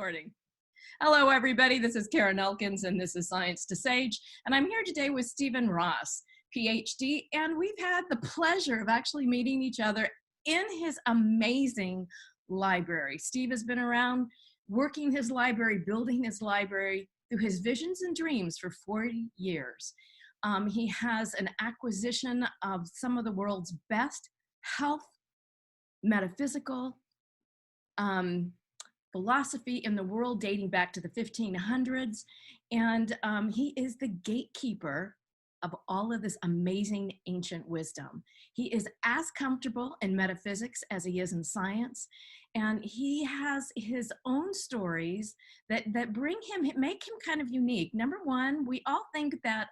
Recording. Hello, everybody. This is Karen Elkins, and this is Science to Sage. And I'm here today with Stephen Ross, PhD, and we've had the pleasure of actually meeting each other in his amazing library. Steve has been around working his library, building his library through his visions and dreams for 40 years. He has an acquisition of some of the world's best health, metaphysical, philosophy in the world dating back to the 1500s. And he is the gatekeeper of all of this amazing ancient wisdom. He is as comfortable in metaphysics as he is in science. And he has his own stories that make him kind of unique. Number one, we all think that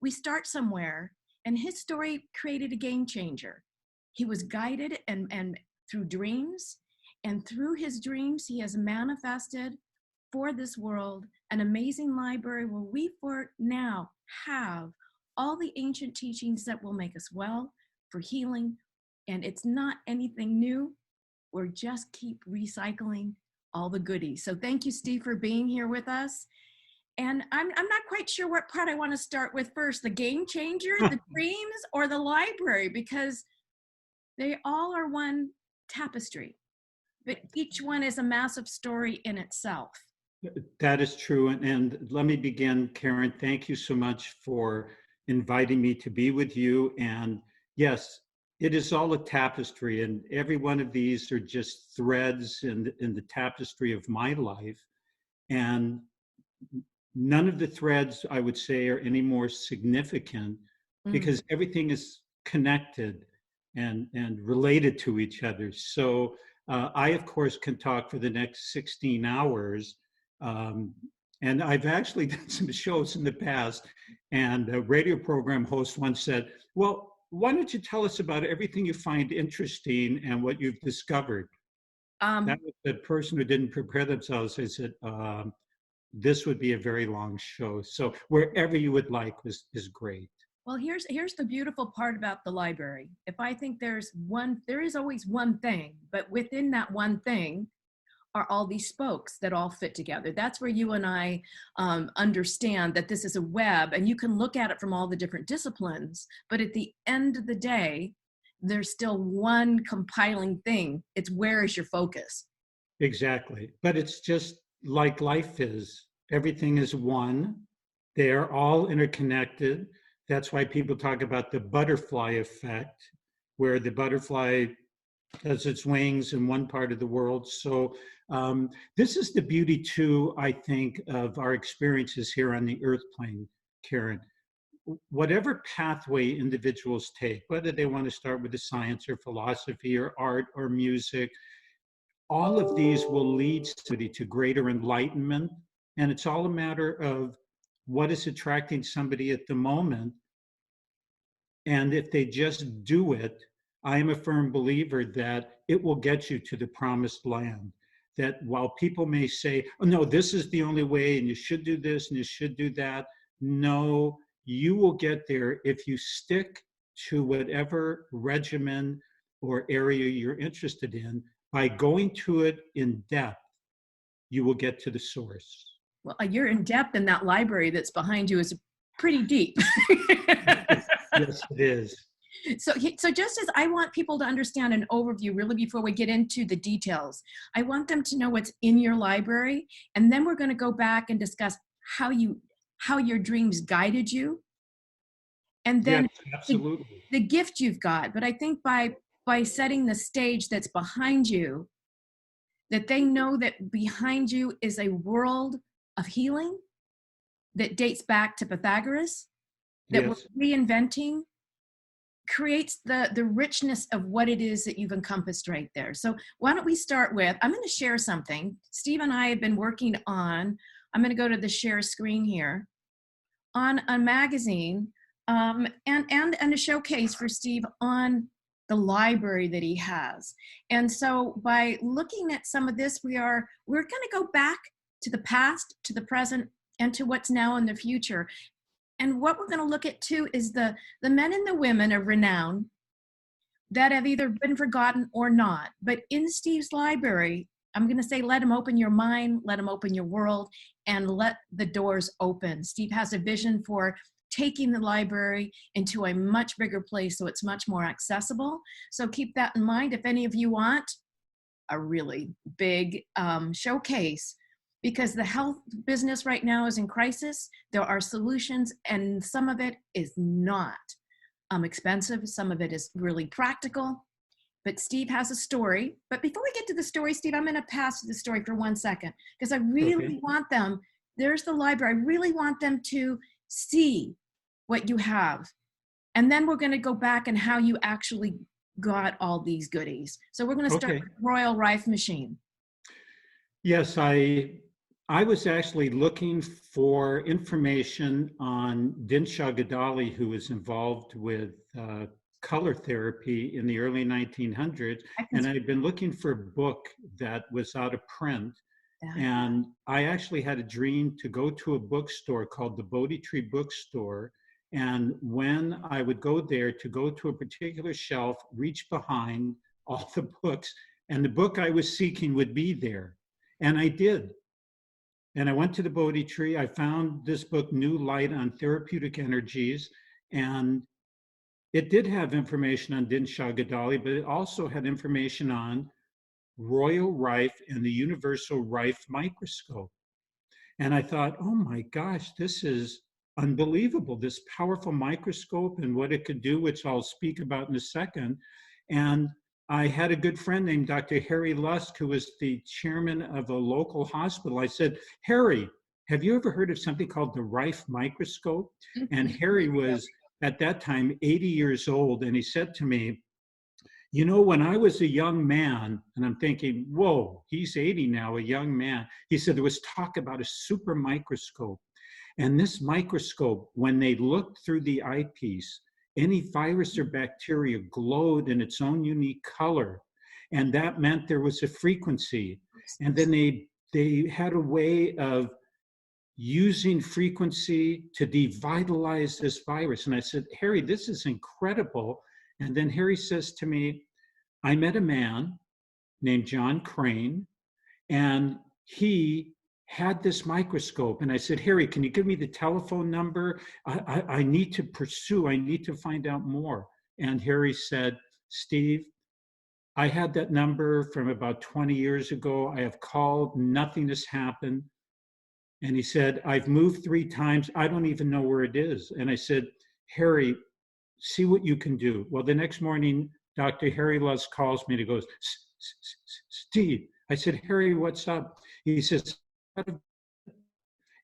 we start somewhere, and his story created a game changer. He was guided and through dreams, and through his dreams, he has manifested for this world an amazing library where we for now have all the ancient teachings that will make us well for healing. And it's not anything new. We're just keep recycling all the goodies. So thank you, Steve, for being here with us. And I'm not quite sure what part I want to start with first, the game changer, the dreams, or the library, because they all are one tapestry. But each one is a massive story in itself. That is true. And let me begin, Karen. Thank you so much for inviting me to be with you. And yes, it is all a tapestry. And every one of these are just threads in the tapestry of my life. And none of the threads, I would say, are any more significant because everything is connected and related to each other. So I, of course, can talk for the next 16 hours. And I've actually done some shows in the past, and a radio program host once said, well, why don't you tell us about everything you find interesting and what you've discovered? That was the person who didn't prepare themselves. I said, this would be a very long show. So wherever you would like is great. Well, here's the beautiful part about the library. If I think there is always one thing, but within that one thing are all these spokes that all fit together. That's where you and I understand that this is a web, and you can look at it from all the different disciplines, but at the end of the day, there's still one compiling thing. It's where is your focus? Exactly. But it's just like life is. Everything is one. They're all interconnected. That's why people talk about the butterfly effect, where the butterfly has its wings in one part of the world. So this is the beauty, too, I think, of our experiences here on the Earth plane, Karen. Whatever pathway individuals take, whether they want to start with the science or philosophy or art or music, all of these will lead to greater enlightenment. And it's all a matter of what is attracting somebody at the moment. And if they just do it, I am a firm believer that it will get you to the promised land. That while people may say, oh, no, this is the only way, and you should do this, and you should do that. No, you will get there if you stick to whatever regimen or area you're interested in. By going to it in depth, you will get to the source. Well, you're in depth in that library that's behind you is pretty deep. Yes, it is. So just as I want people to understand an overview, really before we get into the details, I want them to know what's in your library, and then we're going to go back and discuss how your dreams guided you, and then yes, absolutely. the gift you've got. But I think by setting the stage that's behind you, that they know that behind you is a world of healing that dates back to Pythagoras, that yes. we're reinventing, creates the richness of what it is that you've encompassed right there. So why don't we start with, I'm going to share something. Steve and I have been working on, I'm going to go to the share screen here, on a magazine and a showcase for Steve on the library that he has. And so by looking at some of this, we're going to go back to the past, to the present, and to what's now in the future. And what we're going to look at too is the men and the women of renown that have either been forgotten or not. But in Steve's library, I'm going to say, let him open your mind, let him open your world, and let the doors open. Steve has a vision for taking the library into a much bigger place so it's much more accessible. So keep that in mind. If any of you want a really big showcase, because the health business right now is in crisis, there are solutions, and some of it is not expensive. Some of it is really practical. But Steve has a story. But before we get to the story, Steve, I'm going to pass the story for 1 second, because I really want them, there's the library, I really want them to see what you have. And then we're going to go back and how you actually got all these goodies. So we're going to start with Royal Rife Machine. Yes, I was actually looking for information on Dinshaw Gadali, who was involved with color therapy in the early 1900s, and I'd been looking for a book that was out of print. And I actually had a dream to go to a bookstore called the Bodhi Tree Bookstore. And when I would go there, to go to a particular shelf, reach behind all the books, and the book I was seeking would be there. And I did. And I went to the Bodhi Tree. I found this book, New Light on Therapeutic Energies. And it did have information on Dinshaw Gadali, but it also had information on Royal Rife and the Universal Rife microscope. And I thought, oh my gosh, this is unbelievable, this powerful microscope and what it could do, which I'll speak about in a second. And I had a good friend named Dr. Harry Lusk, who was the chairman of a local hospital. I said, Harry, have you ever heard of something called the Rife microscope? And Harry was, at that time, 80 years old. And he said to me, you know, when I was a young man, and I'm thinking, whoa, he's 80 now, a young man. He said there was talk about a super microscope. And this microscope, when they looked through the eyepiece, any virus or bacteria glowed in its own unique color. And that meant there was a frequency. And then they had a way of using frequency to devitalize this virus. And I said, Harry, this is incredible. And then Harry says to me, I met a man named John Crane, and he had this microscope. And I said, Harry, can you give me the telephone number? I need to pursue, I need to find out more. And Harry said, Steve, I had that number from about 20 years ago. I have called, nothing has happened. And he said, I've moved 3 times. I don't even know where it is. And I said, Harry, see what you can do. Well, the next morning, Dr. Harry Lusk calls me and he goes, Steve. I said, Harry, what's up? He says, and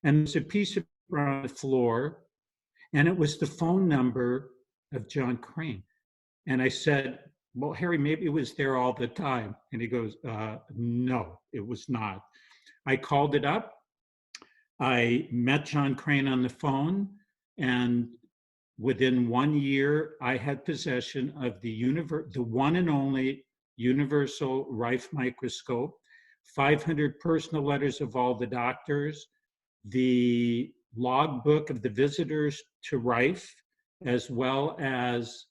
there's a piece of paper on the floor, and it was the phone number of John Crane. And I said, well, Harry, maybe it was there all the time. And he goes, no, it was not. I called it up. I met John Crane on the phone, and within 1 year, I had possession of the one and only Universal Rife microscope, 500 personal letters of all the doctors, the logbook of the visitors to Rife, as well as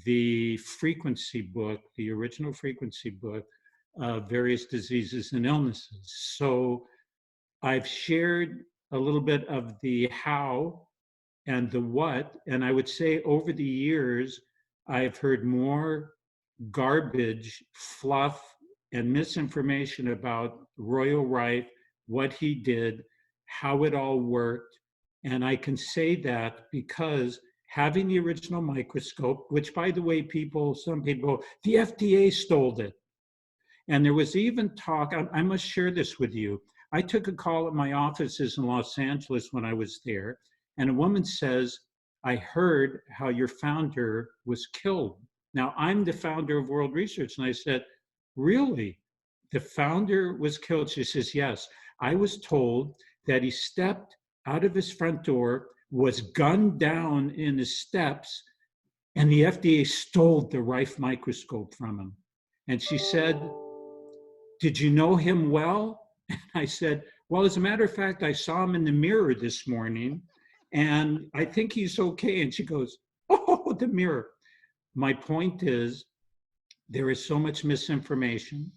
the frequency book, the original frequency book of various diseases and illnesses. So I've shared a little bit of the how and the what, and I would say over the years, I've heard more garbage, fluff, and misinformation about Royal Rife, what he did, how it all worked. And I can say that because having the original microscope, which by the way, some people, the FDA stole it. And there was even talk, I must share this with you. I took a call at my offices in Los Angeles when I was there, and a woman says, I heard how your founder was killed. Now, I'm the founder of World Research. And I said, really? The founder was killed? She says, yes. I was told that he stepped out of his front door, was gunned down in his steps, and the FDA stole the Rife microscope from him. And she said, did you know him well? And I said, well, as a matter of fact, I saw him in the mirror this morning, and I think he's okay. And she goes, oh, the mirror. My point is, there is so much misinformation.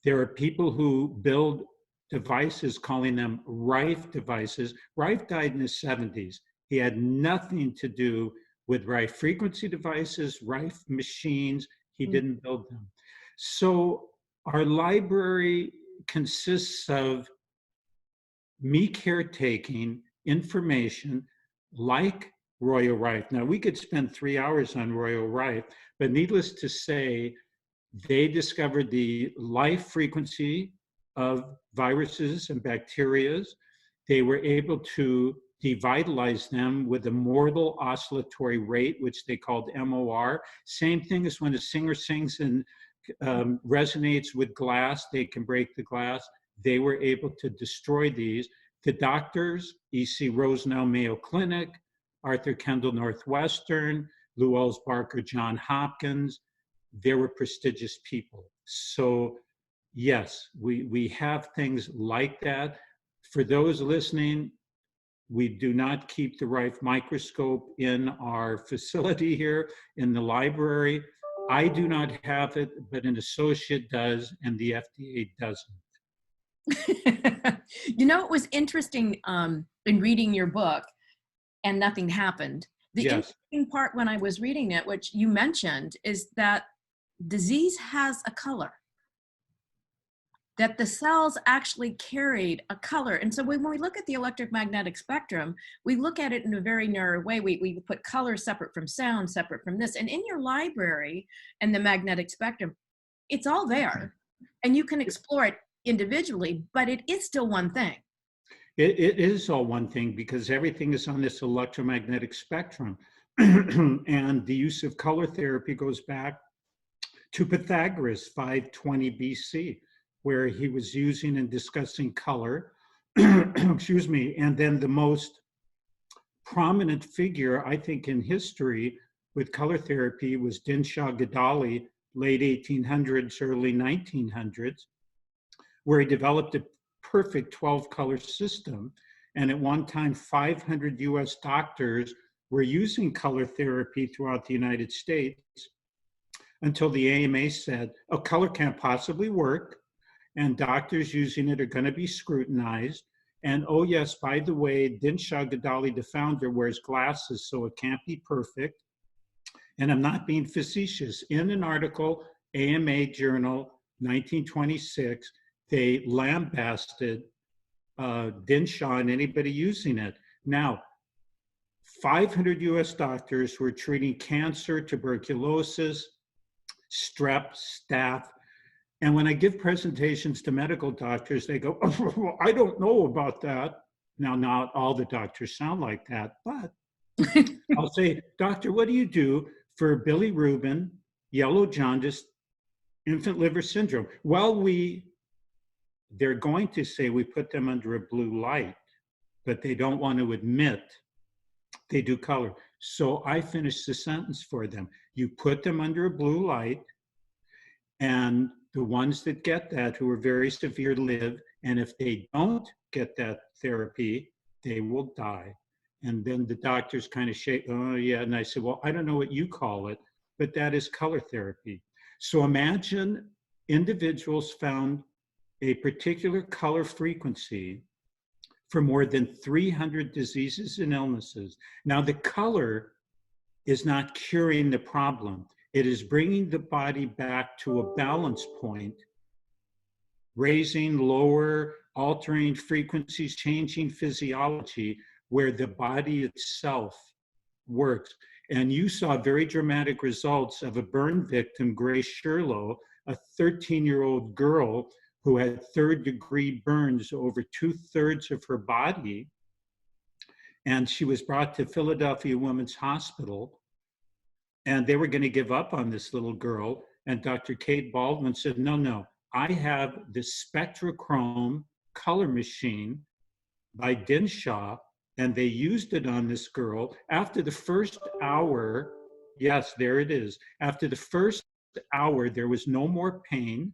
There are people who build devices calling them Rife devices. Rife died in his 70s. He had nothing to do with Rife frequency devices, Rife machines. He didn't build them. So our library consists of me caretaking information like Royal Rife. Now, we could spend 3 hours on Royal Rife, but needless to say, they discovered the life frequency of viruses and bacteria. They were able to devitalize them with a mortal oscillatory rate, which they called MOR. Same thing as when a singer sings and resonates with glass, they can break the glass. They were able to destroy these. The doctors, E.C. Rosenau Mayo Clinic, Arthur Kendall Northwestern, Lewis Barker John Hopkins, there were prestigious people. So yes, we have things like that. For those listening, we do not keep the Rife microscope in our facility here in the library. I do not have it, but an associate does, and the FDA doesn't. You know, it was interesting in reading your book, And Nothing Happened. The Yes. interesting part when I was reading it, which you mentioned, is that disease has a color, that the cells actually carried a color. And so when we look at the electromagnetic spectrum, we look at it in a very narrow way. We put color separate from sound, separate from this. And in your library and the magnetic spectrum, it's all there. And you can explore it individually, but it is still one thing. It is all one thing because everything is on this electromagnetic spectrum. And the use of color therapy goes back to Pythagoras, 520 BC, where he was using and discussing color. Excuse me. And then the most prominent figure, I think, in history with color therapy was Dinshaw Gadali, late 1800s, early 1900s, where he developed a perfect 12-color system. And at one time, 500 US doctors were using color therapy throughout the United States until the AMA said, oh, color can't possibly work, and doctors using it are going to be scrutinized. And oh, yes, by the way, Dinshaw Gadali, the founder, wears glasses, so it can't be perfect. And I'm not being facetious. In an article, AMA Journal, 1926, they lambasted Dinshaw and anybody using it. Now, 500 US doctors were treating cancer, tuberculosis, strep, staph. And when I give presentations to medical doctors, they go, oh, well, I don't know about that. Now, not all the doctors sound like that, but I'll say, doctor, what do you do for bilirubin, yellow jaundice, infant liver syndrome? Well, they're going to say we put them under a blue light, but they don't want to admit they do color. So I finished the sentence for them. You put them under a blue light, and the ones that get that, who are very severe, live. And if they don't get that therapy, they will die. And then the doctors kind of shake, oh, yeah. And I said, well, I don't know what you call it, but that is color therapy. So imagine individuals found a particular color frequency for more than 300 diseases and illnesses. Now, the color is not curing the problem. It is bringing the body back to a balance point, raising, lower, altering frequencies, changing physiology, where the body itself works. And you saw very dramatic results of a burn victim, Grace Sherlow, a 13-year-old girl who had third-degree burns over 2/3 of her body. And she was brought to Philadelphia Women's Hospital, and they were going to give up on this little girl. And Dr. Kate Baldwin said, no, I have the Spectrochrome color machine by Dinshaw, and they used it on this girl. After the first hour, yes, there it is. After the first hour, there was no more pain.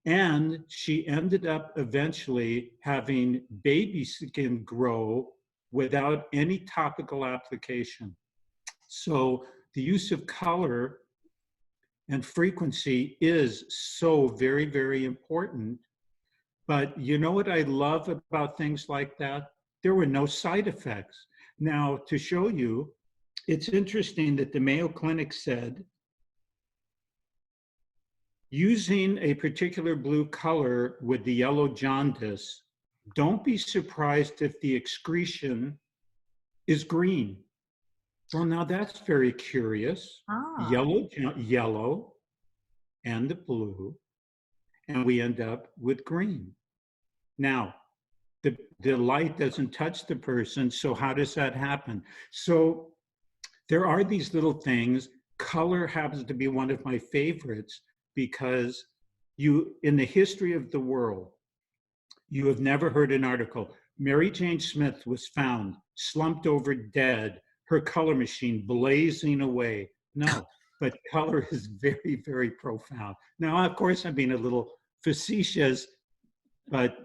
And she ended up eventually having baby skin grow without any topical application. So the use of color and frequency is so very, very important. But you know what I love about things like that? There were no side effects. Now, to show you, it's interesting that the Mayo Clinic said using a particular blue color with the yellow jaundice, don't be surprised if the excretion is green. Well, now that's very curious. Yellow and the blue, and we end up with green. Now, the light doesn't touch the person, so how does that happen? So there are these little things. Color happens to be one of my favorites because in the history of the world, you have never heard an article. Mary Jane Smith was found slumped over dead, her color machine blazing away. No, but color is very, very profound. Now, of course, I'm being a little facetious, but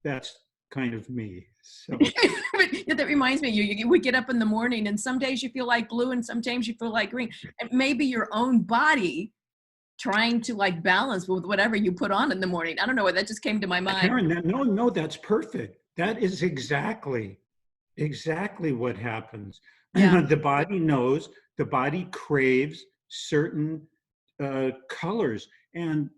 that's kind of me. So that reminds me, you would get up in the morning and some days you feel like blue and sometimes you feel like green. And maybe your own body trying to like balance with whatever you put on in the morning. I don't know, that just came to my mind. Karen, no, that's perfect. That is exactly what happens. Yeah. The body knows, the body craves certain colors. And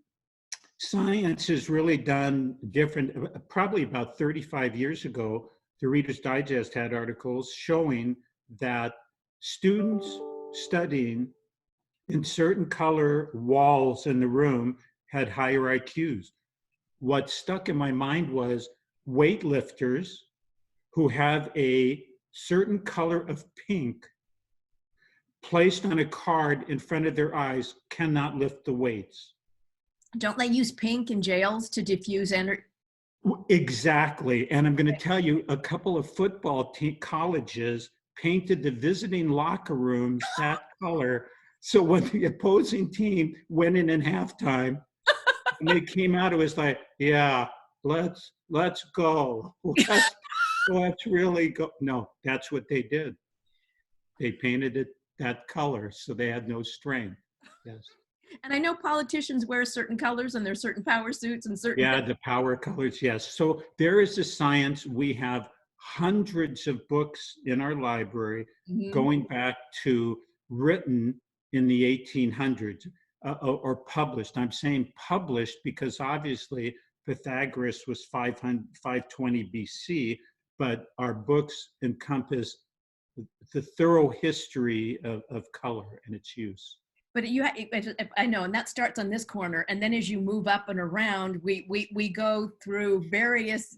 science has really done different. Probably about 35 years ago, the Reader's Digest had articles showing that students studying in certain color walls in the room had higher IQs. What stuck in my mind was weightlifters who have a certain color of pink placed on a card in front of their eyes cannot lift the weights. Don't they use pink in jails to diffuse energy? Exactly. And I'm going to tell you, a couple of football colleges painted the visiting locker rooms that color. So when the opposing team went in halftime, and they came out, it was like, yeah, let's go. Let's really go. No, that's what they did. They painted it that color, so they had no strength. Yes. And I know politicians wear certain colors and there's certain power suits and certain. Yeah, the power colors, yes. So there is a science. We have hundreds of books in our library going back to written in the 1800s or published. I'm saying published because obviously Pythagoras was 520 BC, but our books encompass the thorough history of color and its use. But I know, and that starts on this corner, and then as you move up and around, we go through various,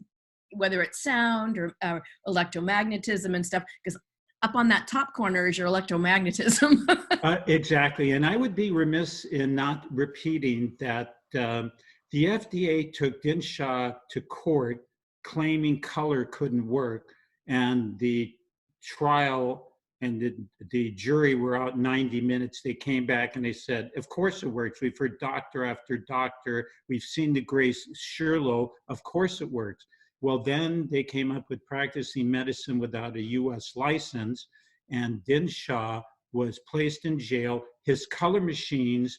whether it's sound or electromagnetism and stuff, because up on that top corner is your electromagnetism. Exactly, and I would be remiss in not repeating that the FDA took Dinshaw to court claiming color couldn't work, and the trial and the jury were out 90 minutes. They came back and they said, of course it works. We've heard doctor after doctor. We've seen the Grace Sherlow. Of course it works. Well, then they came up with practicing medicine without a US license, and Dinshaw was placed in jail. His color machines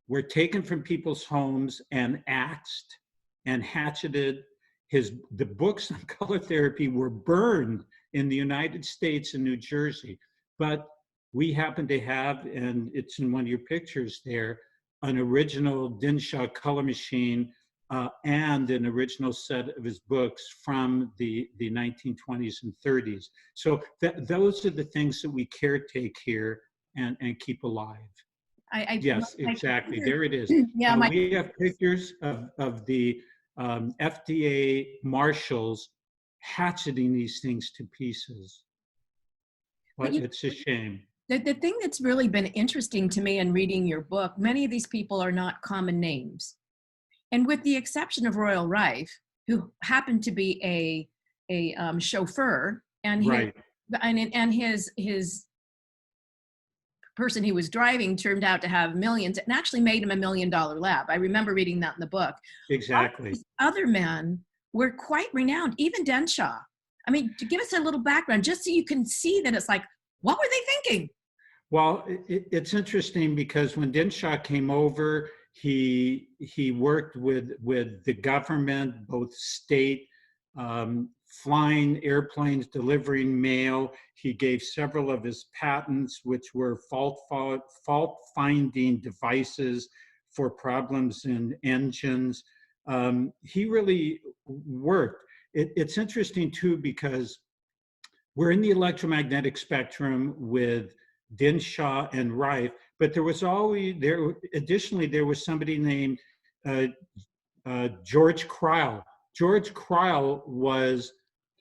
were taken from people's homes and axed and hatcheted. The books on color therapy were burned in the United States and New Jersey. But we happen to have, and it's in one of your pictures there, an original Dinshaw color machine and an original set of his books from the 1920s and 30s. So those are the things that we caretake here and keep alive. Yes, exactly. There it is. Yeah, we have pictures of the FDA marshals hatcheting these things to pieces. But it's a shame. The thing that's really been interesting to me in reading your book, many of these people are not common names. And with the exception of Royal Rife, who happened to be a chauffeur, and right. his person he was driving turned out to have millions and actually made him $1 million lab. I remember reading that in the book. Exactly. Other men were quite renowned, even Dinshaw. I mean, to give us a little background, just so you can see that it's like, what were they thinking? Well, it's interesting because when Dinshaw came over, he worked with the government, both state, flying airplanes, delivering mail. He gave several of his patents, which were fault finding devices for problems in engines. He really worked. It's interesting too because we're in the electromagnetic spectrum with Dinshaw and Rife, but there was always there. Additionally, there was somebody named uh, George Cryle. George Cryle was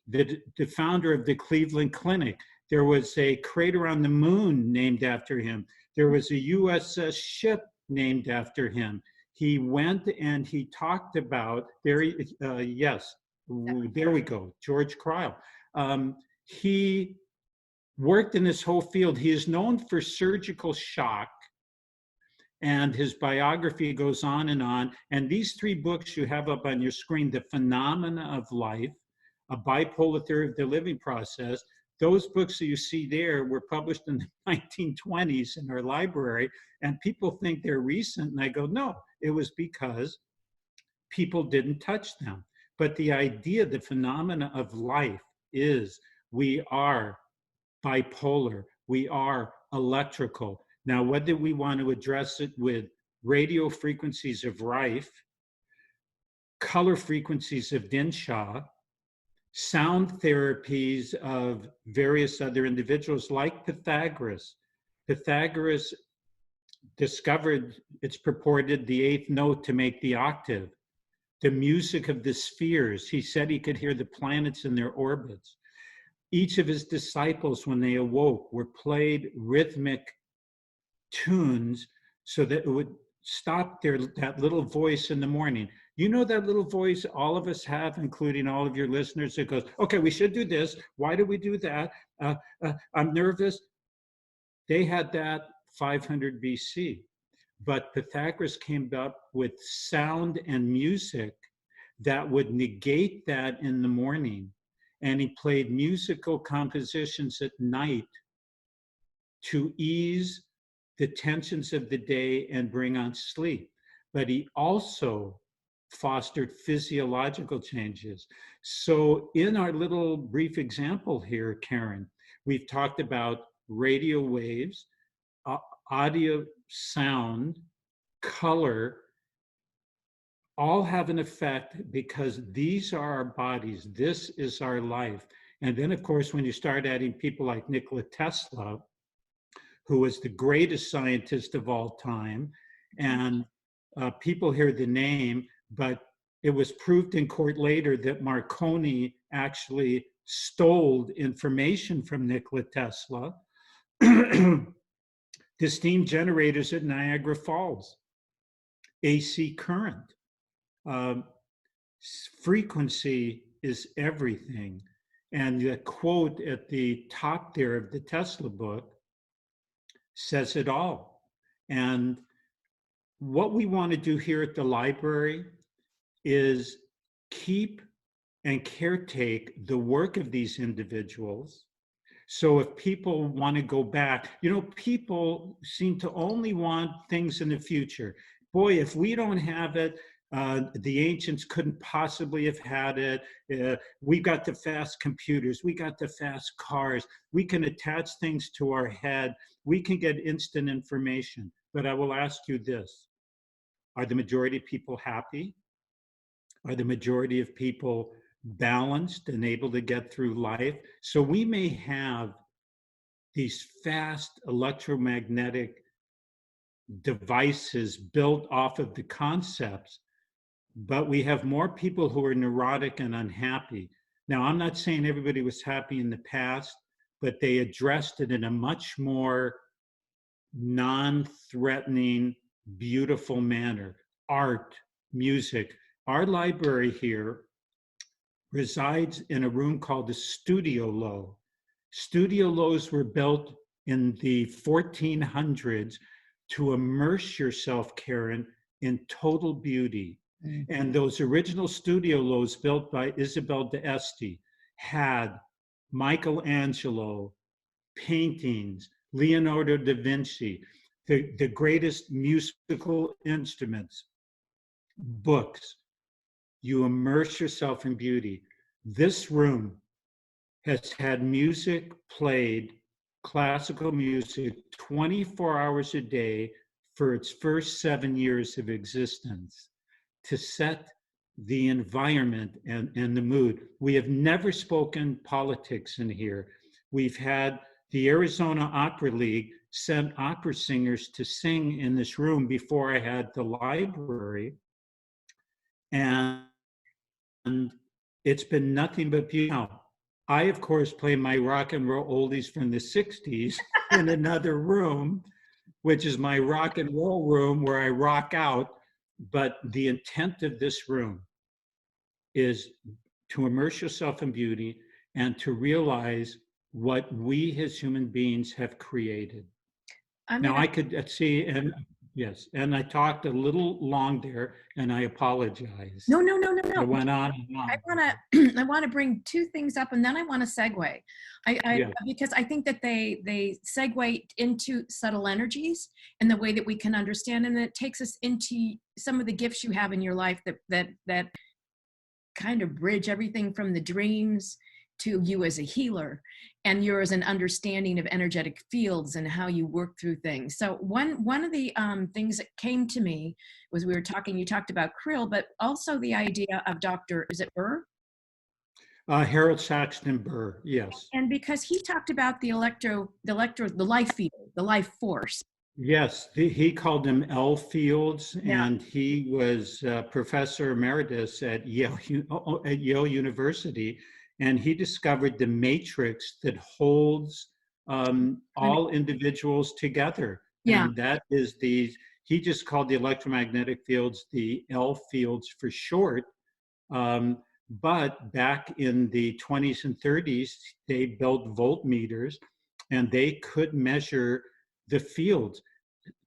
the founder of the Cleveland Clinic. There was a crater on the moon named after him. There was a USS ship named after him. He went and he talked about there. Yes, there we go. George Cryle. He worked in this whole field. He is known for surgical shock, and his biography goes on and on. And these three books you have up on your screen, The Phenomena of Life, A Bipolar Theory of the Living Process, those books that you see there were published in the 1920s in our library, and people think they're recent. And I go, no, it was because people didn't touch them. But the idea, the phenomena of life is we are bipolar, we are electrical. Now, whether we want to address it with radio frequencies of Rife, color frequencies of Dinshaw, sound therapies of various other individuals like Pythagoras. Pythagoras discovered, it's purported, the eighth note to make the octave. The music of the spheres, he said he could hear the planets in their orbits. Each of his disciples, when they awoke, were played rhythmic tunes so that it would stop that little voice in the morning. You know that little voice all of us have, including all of your listeners, that goes, okay, we should do this. Why do we do that? I'm nervous. They had that 500 BC. But Pythagoras came up with sound and music that would negate that in the morning. And he played musical compositions at night to ease the tensions of the day and bring on sleep. But he also fostered physiological changes. So in our little brief example here, Karen, we've talked about radio waves, audio, sound, color, all have an effect because these are our bodies. This is our life. And then, of course, when you start adding people like Nikola Tesla, who was the greatest scientist of all time, and people hear the name, but it was proved in court later that Marconi actually stole information from Nikola Tesla. The steam generators at Niagara Falls, AC current. Frequency is everything. And the quote at the top there of the Tesla book says it all. And what we want to do here at the library is keep and caretake the work of these individuals. So if people want to go back, people seem to only want things in the future. Boy, if we don't have it, the ancients couldn't possibly have had it. We got the fast computers. We got the fast cars. We can attach things to our head. We can get instant information. But I will ask you this. Are the majority of people happy? Are the majority of people balanced and able to get through life? So we may have these fast electromagnetic devices built off of the concepts, but we have more people who are neurotic and unhappy. Now, I'm not saying everybody was happy in the past, but they addressed it in a much more non-threatening, beautiful manner. Art, music. Our library here resides in a room called the Studio Low. Studio Lows were built in the 1400s to immerse yourself, Karen, in total beauty. Mm-hmm. And those original studio lows built by Isabel d'Este had Michelangelo paintings, Leonardo da Vinci, the greatest musical instruments, books. You immerse yourself in beauty. This room has had music played, classical music, 24 hours a day for its first 7 years of existence to set the environment and the mood. We have never spoken politics in here. We've had the Arizona Opera League send opera singers to sing in this room before I had the library. And it's been nothing but beautiful. I, of course, play my rock and roll oldies from the 60s in another room, which is my rock and roll room where I rock out. But the intent of this room is to immerse yourself in beauty and to realize what we as human beings have created. Now, I could see, and yes, and I talked a little long there, and I apologize. No. I went on and on. I want to bring two things up, and then I want to segue. Because I think that they segue into subtle energies and the way that we can understand, and it takes us into some of the gifts you have in your life that kind of bridge everything from the dreams to you as a healer and yours an understanding of energetic fields and how you work through things. So one of the things that came to me was you talked about krill, but also the idea of is it Burr? Harold Saxton Burr, yes. And because he talked about the life field, the life force. Yes, he called them L fields, and he was professor emeritus at Yale University, and he discovered the matrix that holds all individuals together. Yeah. And that is he just called the electromagnetic fields the L fields for short. But back in the 20s and 30s, they built voltmeters, and they could measure the fields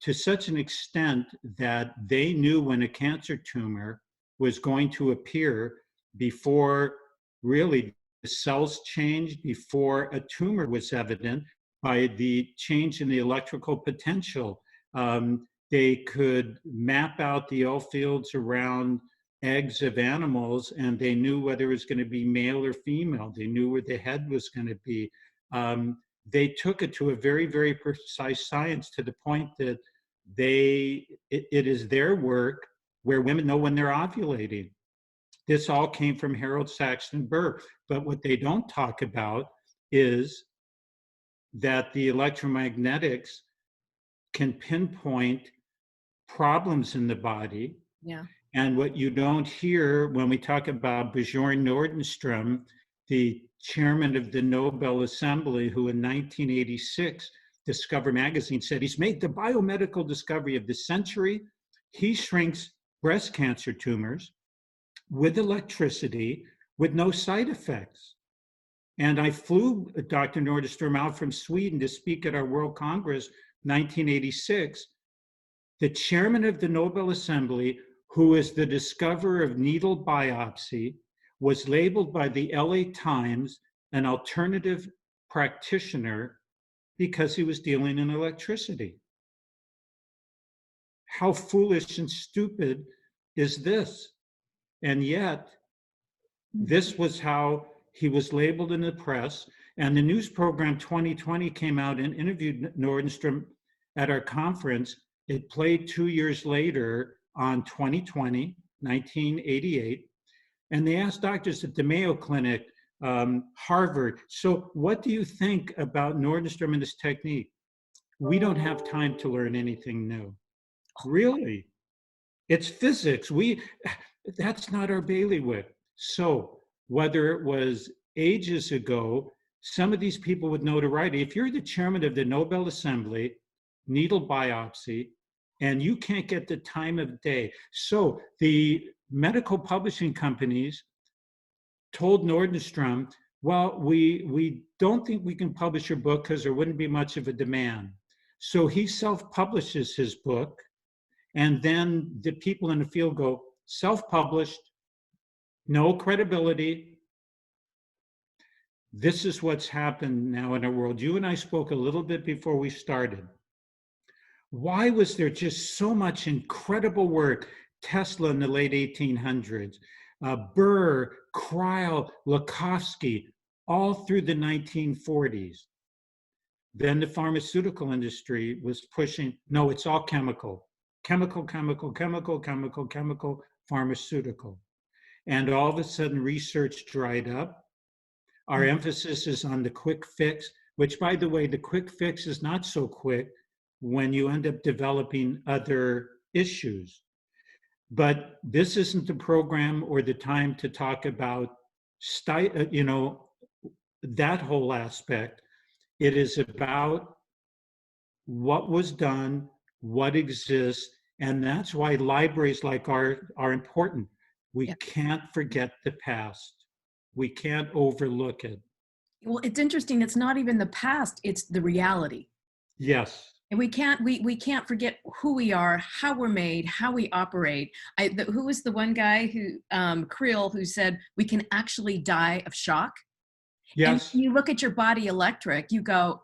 to such an extent that they knew when a cancer tumor was going to appear before really the cells changed, before a tumor was evident by the change in the electrical potential. They could map out the L fields around eggs of animals, and they knew whether it was going to be male or female. They knew where the head was going to be. They took it to a very, very precise science, to the point that it is their work where women know when they're ovulating. This all came from Harold Saxton Burr. But what they don't talk about is that the electromagnetics can pinpoint problems in the body. Yeah. And what you don't hear when we talk about Bjorn Nordstrom, the chairman of the Nobel Assembly, who in 1986, Discover magazine said he's made the biomedical discovery of the century. He shrinks breast cancer tumors with electricity with no side effects. And I flew Dr. Nordstrom out from Sweden to speak at our World Congress 1986. The chairman of the Nobel Assembly, who is the discoverer of needle biopsy, was labeled by the LA Times an alternative practitioner because he was dealing in electricity. How foolish and stupid is this? And yet, this was how he was labeled in the press. And the news program 2020 came out and interviewed Nordstrom at our conference. It played 2 years later on 2020, 1988. And they asked doctors at the Mayo Clinic, Harvard, so what do you think about Nordstrom and this technique? We don't have time to learn anything new. Really? It's physics. That's not our bailiwick. So whether it was ages ago, some of these people with notoriety, if you're the chairman of the Nobel Assembly, needle biopsy, and you can't get the time of day. So the medical publishing companies told Nordstrom, well, we don't think we can publish your book because there wouldn't be much of a demand. So he self-publishes his book, and then the people in the field go, self-published, no credibility. this is what's happened now in our world. You and I spoke a little bit before we started. Why was there just so much incredible work? Tesla in the late 1800s, Burr, Kreil, Lakhovsky, all through the 1940s. Then the pharmaceutical industry was pushing, no, it's all chemical, chemical, chemical, chemical, chemical, chemical, pharmaceutical. And all of a sudden, research dried up. Our emphasis is on the quick fix, which, by the way, the quick fix is not so quick when you end up developing other issues. But this isn't the program or the time to talk about, that whole aspect. It is about what was done, what exists, and that's why libraries like ours are important. We can't forget the past. We can't overlook it. Well, it's interesting. It's not even the past, it's the reality. Yes. And we can't forget who we are, how we're made, how we operate. Who was the one guy who Creel, who said we can actually die of shock? Yes. And you look at your body electric, you go,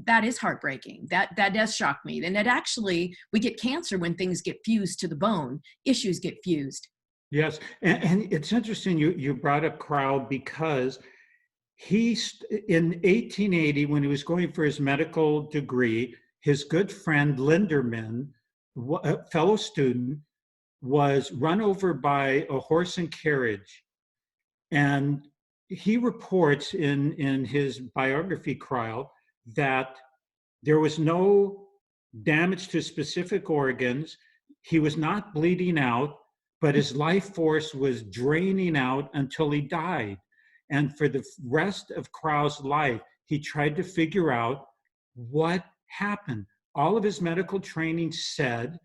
that is heartbreaking. That does shock me. And that actually, we get cancer when things get fused to the bone. Issues get fused. Yes, and it's interesting you brought up Crowd, because in 1880, when he was going for his medical degree, his good friend Linderman, a fellow student, was run over by a horse and carriage. And he reports in his biography, Crowd, that there was no damage to specific organs. He was not bleeding out, but his life force was draining out until he died. And for the rest of Crow's life, he tried to figure out what happened. All of his medical training said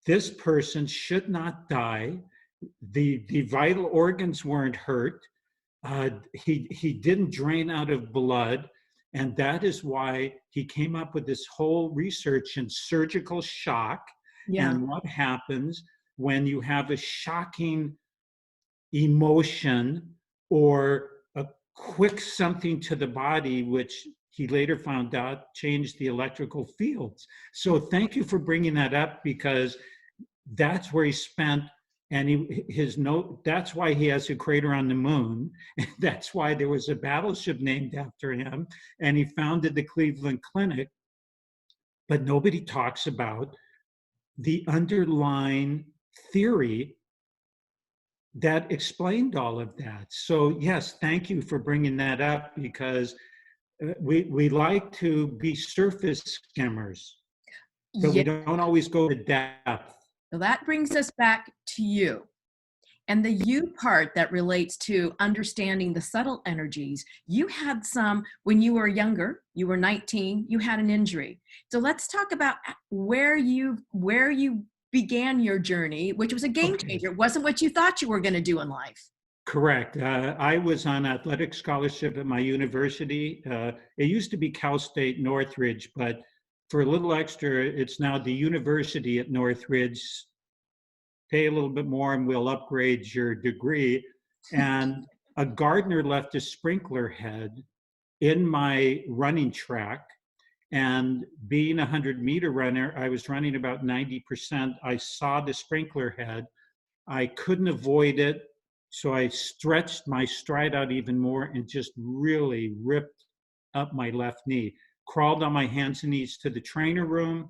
this person should not die. The vital organs weren't hurt. He didn't drain out of blood. And that is why he came up with this whole research in surgical shock and what happens when you have a shocking emotion or a quick something to the body, which he later found out changed the electrical fields. So thank you for bringing that up, because that's where he spent. And that's why he has a crater on the moon. That's why there was a battleship named after him. And he founded the Cleveland Clinic. But nobody talks about the underlying theory that explained all of that. So yes, thank you for bringing that up, because we like to be surface skimmers, but we don't always go to depth. So that brings us back to you. And the you part that relates to understanding the subtle energies. You had some when you were younger, you were 19, you had an injury. So let's talk about where you began your journey, which was a game changer. It wasn't what you thought you were going to do in life. Correct. I was on athletic scholarship at my university. It used to be Cal State Northridge, but for a little extra, it's now the University at Northridge. Pay a little bit more and we'll upgrade your degree. And a gardener left a sprinkler head in my running track. And being a 100-meter runner, I was running about 90%. I saw the sprinkler head. I couldn't avoid it. So I stretched my stride out even more and just really ripped up my left knee. Crawled on my hands and knees to the trainer room.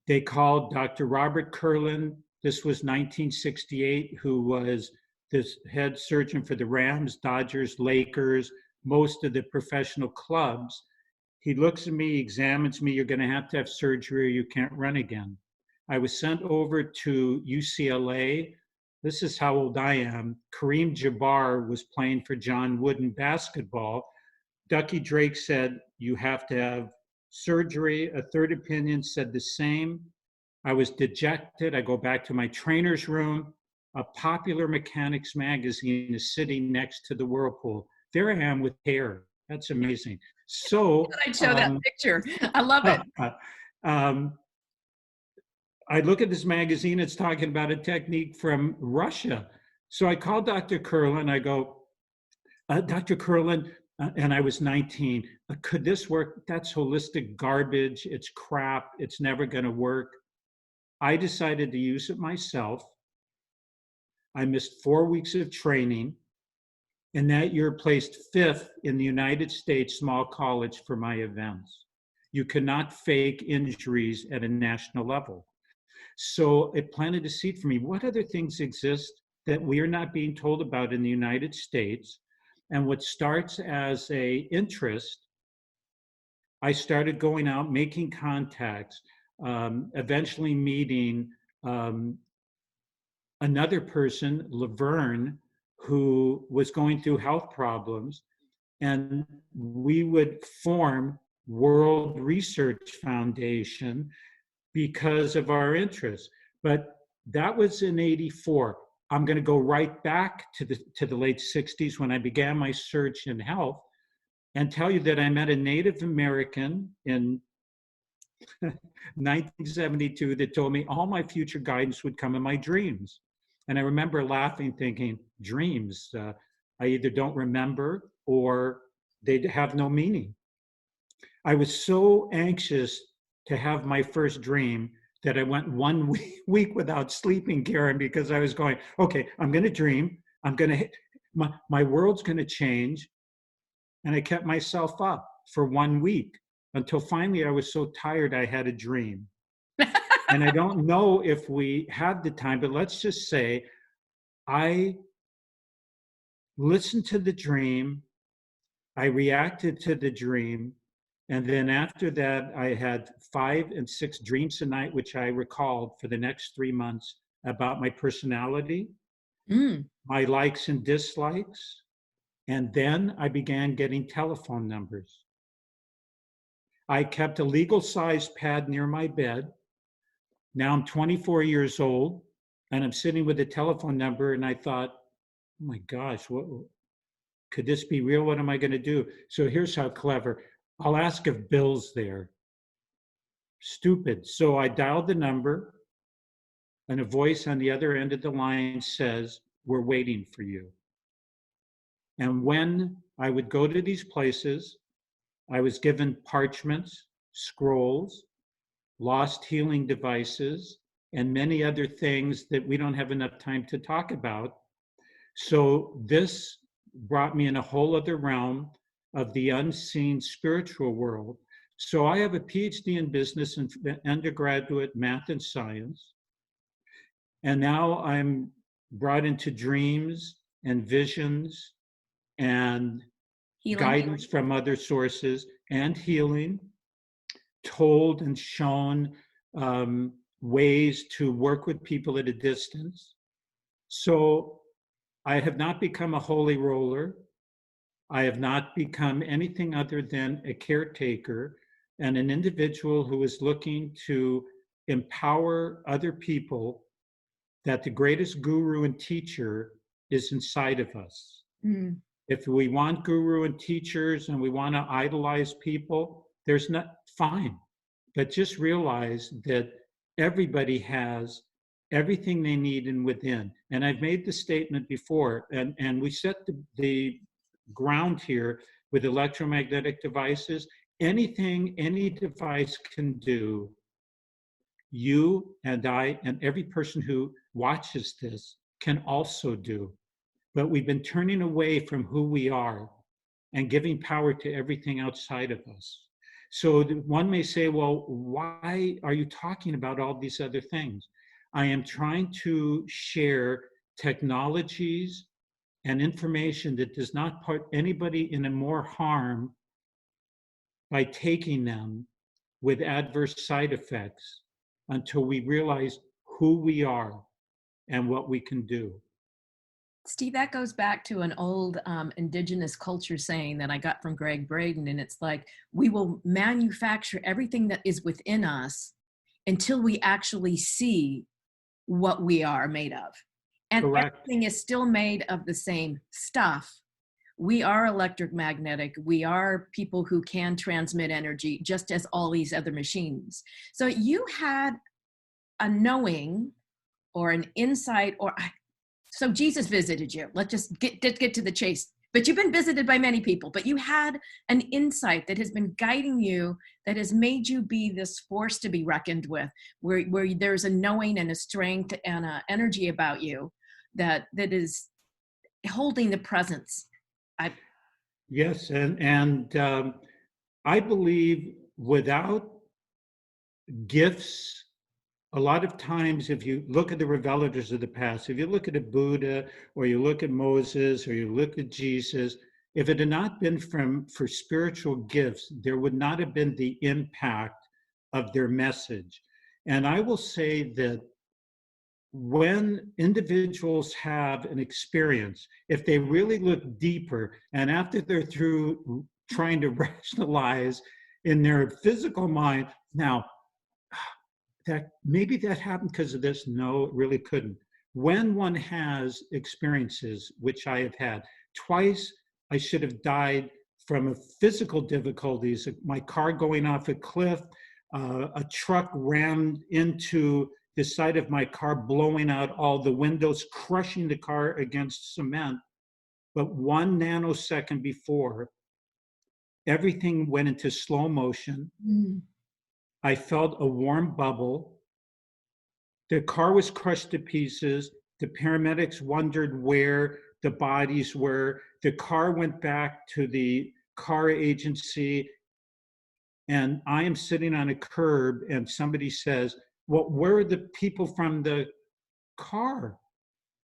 They called Dr. Robert Kurland. This was 1968, who was this head surgeon for the Rams, Dodgers, Lakers, most of the professional clubs. He looks at me, examines me, you're going to have surgery or you can't run again. I was sent over to UCLA. This is how old I am. Kareem Jabbar was playing for John Wooden basketball. Ducky Drake said, you have to have surgery. A third opinion said the same. I was dejected. I go back to my trainer's room. A Popular Mechanics magazine is sitting next to the whirlpool. There I am with hair. That's amazing. So I'd show that picture. I love it. I look at this magazine. It's talking about a technique from Russia. So I call Dr. Kurland. I go, Dr. Curlin, and I was 19, could this work? That's holistic garbage. It's crap. It's never going to work. I decided to use it myself. I missed 4 weeks of training, and that year placed 5th in the United States small college for my events. You cannot fake injuries at a national level. So it planted a seed for me. What other things exist that we are not being told about in the United States? And what starts as a interest, I started going out, making contacts, eventually meeting another person, Laverne, who was going through health problems. And we would form World Research Foundation because of our interests. But that was in '84. I'm going to go right back to the late '60s when I began my search in health, and tell you that I met a Native American in 1972 that told me all my future guidance would come in my dreams. And I remember laughing, thinking, dreams, I either don't remember or they have no meaning. I was so anxious to have my first dream that I went 1 week without sleeping, Karen, because I was going, okay, I'm going to dream. I'm going to, my world's going to change. And I kept myself up for 1 week until finally I was so tired I had a dream. And I don't know if we had the time, but let's just say I listened to the dream, I reacted to the dream, and then after that, I had 5 and 6 dreams a night, which I recalled for the next 3 months about my personality, my likes and dislikes. And then I began getting telephone numbers. I kept a legal sized pad near my bed. Now I'm 24 years old and I'm sitting with a telephone number, and I thought, oh my gosh, what could this be real? What am I going to do? So here's how clever. I'll ask if Bill's there. Stupid. So I dialed the number, and a voice on the other end of the line says, we're waiting for you. And when I would go to these places, I was given parchments, scrolls, lost healing devices, and many other things that we don't have enough time to talk about. So this brought me in a whole other realm of the unseen spiritual world. So I have a PhD in business and undergraduate math and science. And now I'm brought into dreams and visions and guidance from other sources and healing, told and shown ways to work with people at a distance. So I have not become a holy roller. I have not become anything other than a caretaker and an individual who is looking to empower other people that the greatest guru and teacher is inside of us. If we want guru and teachers and we want to idolize people, there's not, fine. But just realize that everybody has everything they need and within. And I've made the statement before, and we set the ground here with electromagnetic devices. Anything any device can do, you and I and every person who watches this can also do. But we've been turning away from who we are and giving power to everything outside of us. So one may say, well, why are you talking about all these other things? I am trying to share technologies and information that does not put anybody in a more harm by taking them with adverse side effects until we realize who we are and what we can do. Steve, that goes back to an old indigenous culture saying that I got from Greg Braden. And it's like, we will manufacture everything that is within us until we actually see what we are made of. And Correct. everything is still made of the same stuff. We are electromagnetic. We are people who can transmit energy, just as all these other machines. So you had a knowing or an insight, or so Jesus visited you. Let's just get to the chase. but you've been visited by many people, but you had an insight that has been guiding you, that has made you be this force to be reckoned with, where there's a knowing and a strength and an energy about you that is holding the presence. Yes, and I believe without gifts, a lot of times, if you look at the revelators of the past, if you look at a Buddha, or you look at Moses, or you look at Jesus, if it had not been for spiritual gifts, there would not have been the impact of their message. And I will say that when individuals have an experience, if they really look deeper, and after they're through trying to rationalize in their physical mind, now, that maybe that happened because of this. No, it really couldn't. When one has experiences, which I have had twice, I should have died from a physical difficulties, my car going off a cliff, a truck ran into the side of my car, blowing out all the windows, crushing the car against cement. But 1 nanosecond before, everything went into slow motion. I felt a warm bubble. The car was crushed to pieces. The paramedics wondered where the bodies were. The car went back to the car agency, and I am sitting on a curb, and somebody says, well, where are the people from the car?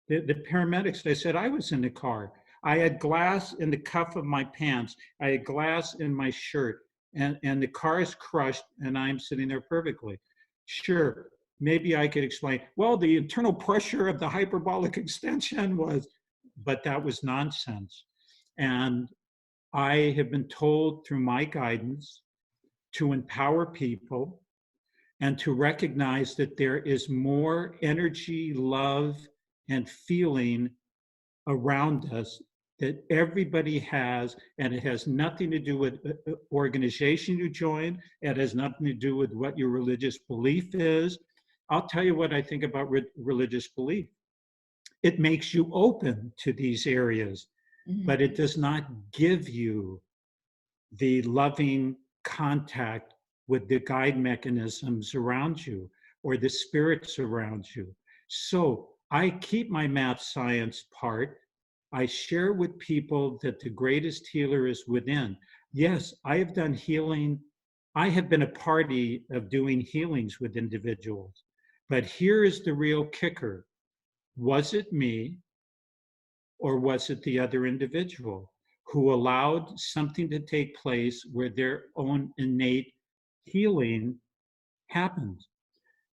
The paramedics. I said, I was in the car. I had glass in the cuff of my pants. I had glass in my shirt, and the car is crushed, and I'm sitting there perfectly. Sure, maybe I could explain, well, the internal pressure of the hyperbolic extension was, but that was nonsense. And I have been told through my guidance to empower people and to recognize that there is more energy, love, and feeling around us that everybody has, and it has nothing to do with the organization you join. It has nothing to do with what your religious belief is. I'll tell you what I think about religious belief. It makes you open to these areas, but it does not give you the loving contact with the guide mechanisms around you or the spirits around you. So I keep my math science part. I share with people that the greatest healer is within. Yes, I have done healing. I have been a party of doing healings with individuals. But here is the real kicker. Was it me, or was it the other individual who allowed something to take place where their own innate healing happened?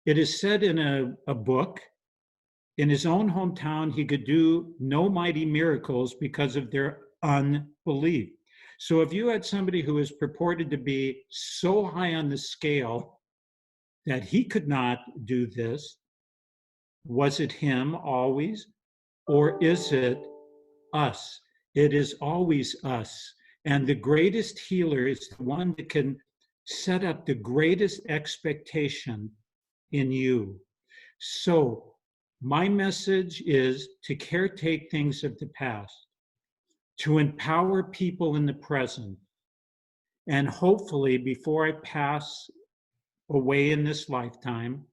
It is said in a book, in his own hometown, he could do no mighty miracles because of their unbelief. So if you had somebody who is purported to be so high on the scale that he could not do this, was it him always? Or is it us? It is always us. And the greatest healer is the one that can set up the greatest expectation in you. So my message is to caretake things of the past, to empower people in the present, and hopefully before I pass away in this lifetime,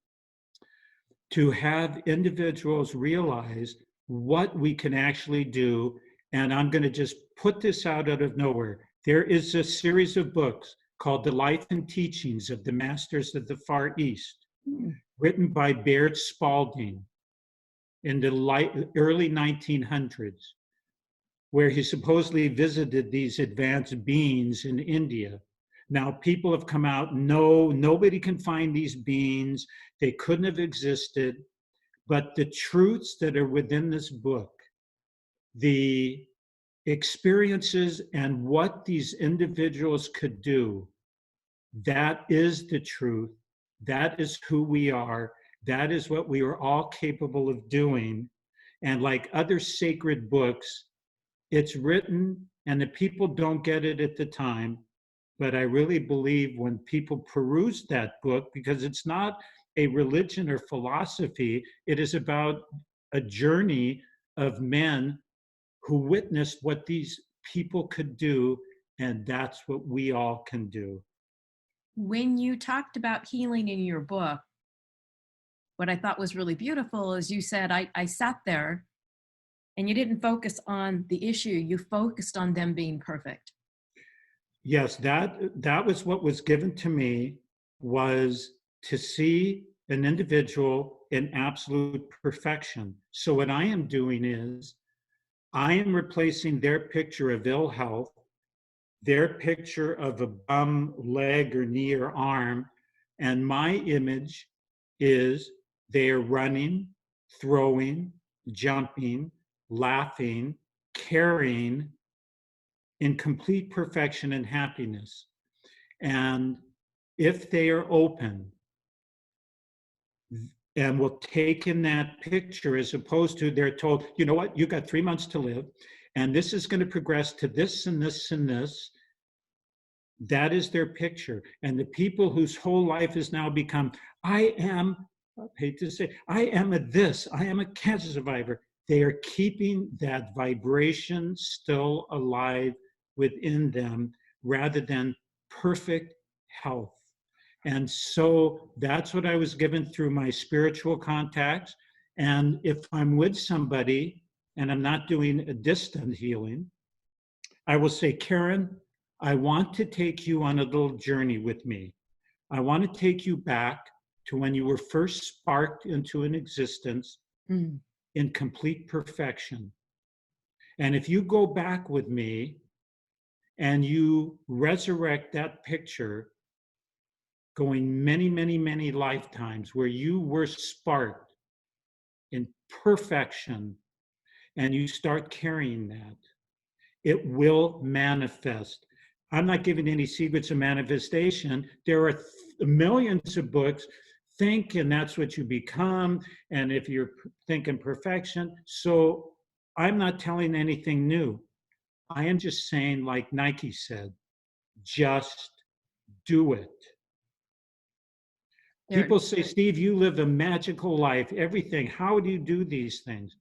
to have individuals realize what we can actually do. And I'm going to just put this out of nowhere. There is a series of books called The Life and Teachings of the Masters of the Far East, written by Baird Spalding in the early 1900s, where he supposedly visited these advanced beings in India. Now, people have come out, no, nobody can find these beings. They couldn't have existed. But the truths that are within this book, the experiences and what these individuals could do, that is the truth. That is who we are. That is what we are all capable of doing. And like other sacred books, it's written and the people don't get it at the time. But I really believe when people peruse that book, because it's not a religion or philosophy, it is about a journey of men who witnessed what these people could do, and that's what we all can do. When you talked about healing in your book, what I thought was really beautiful is you said, I sat there and you didn't focus on the issue, you focused on them being perfect. Yes, that was what was given to me, was to see an individual in absolute perfection. So what I am doing is I am replacing their picture of ill health, their picture of a bum leg or knee or arm, and my image is they are running, throwing, jumping, laughing, carrying in complete perfection and happiness. And if they are open and will take in that picture, as opposed to they're told, you know what, you got 3 months to live, and this is going to progress to this and this and this. That is their picture. And the people whose whole life has now become, I hate to say, I am a this, I am a cancer survivor. They are keeping that vibration still alive within them rather than perfect health. And so that's what I was given through my spiritual contacts. And if I'm with somebody and I'm not doing a distant healing, I will say, Karen, I want to take you on a little journey with me. I want to take you back to when you were first sparked into an existence in complete perfection. And if you go back with me and you resurrect that picture, going many, many, many lifetimes where you were sparked in perfection, and you start carrying that, it will manifest. I'm not giving any secrets of manifestation. There are millions of books. Think, and that's what you become. And if you're thinking perfection, so I'm not telling anything new. I am just saying, like Nike said, just do it. People say, Steve, you live a magical life, everything. How do you do these things?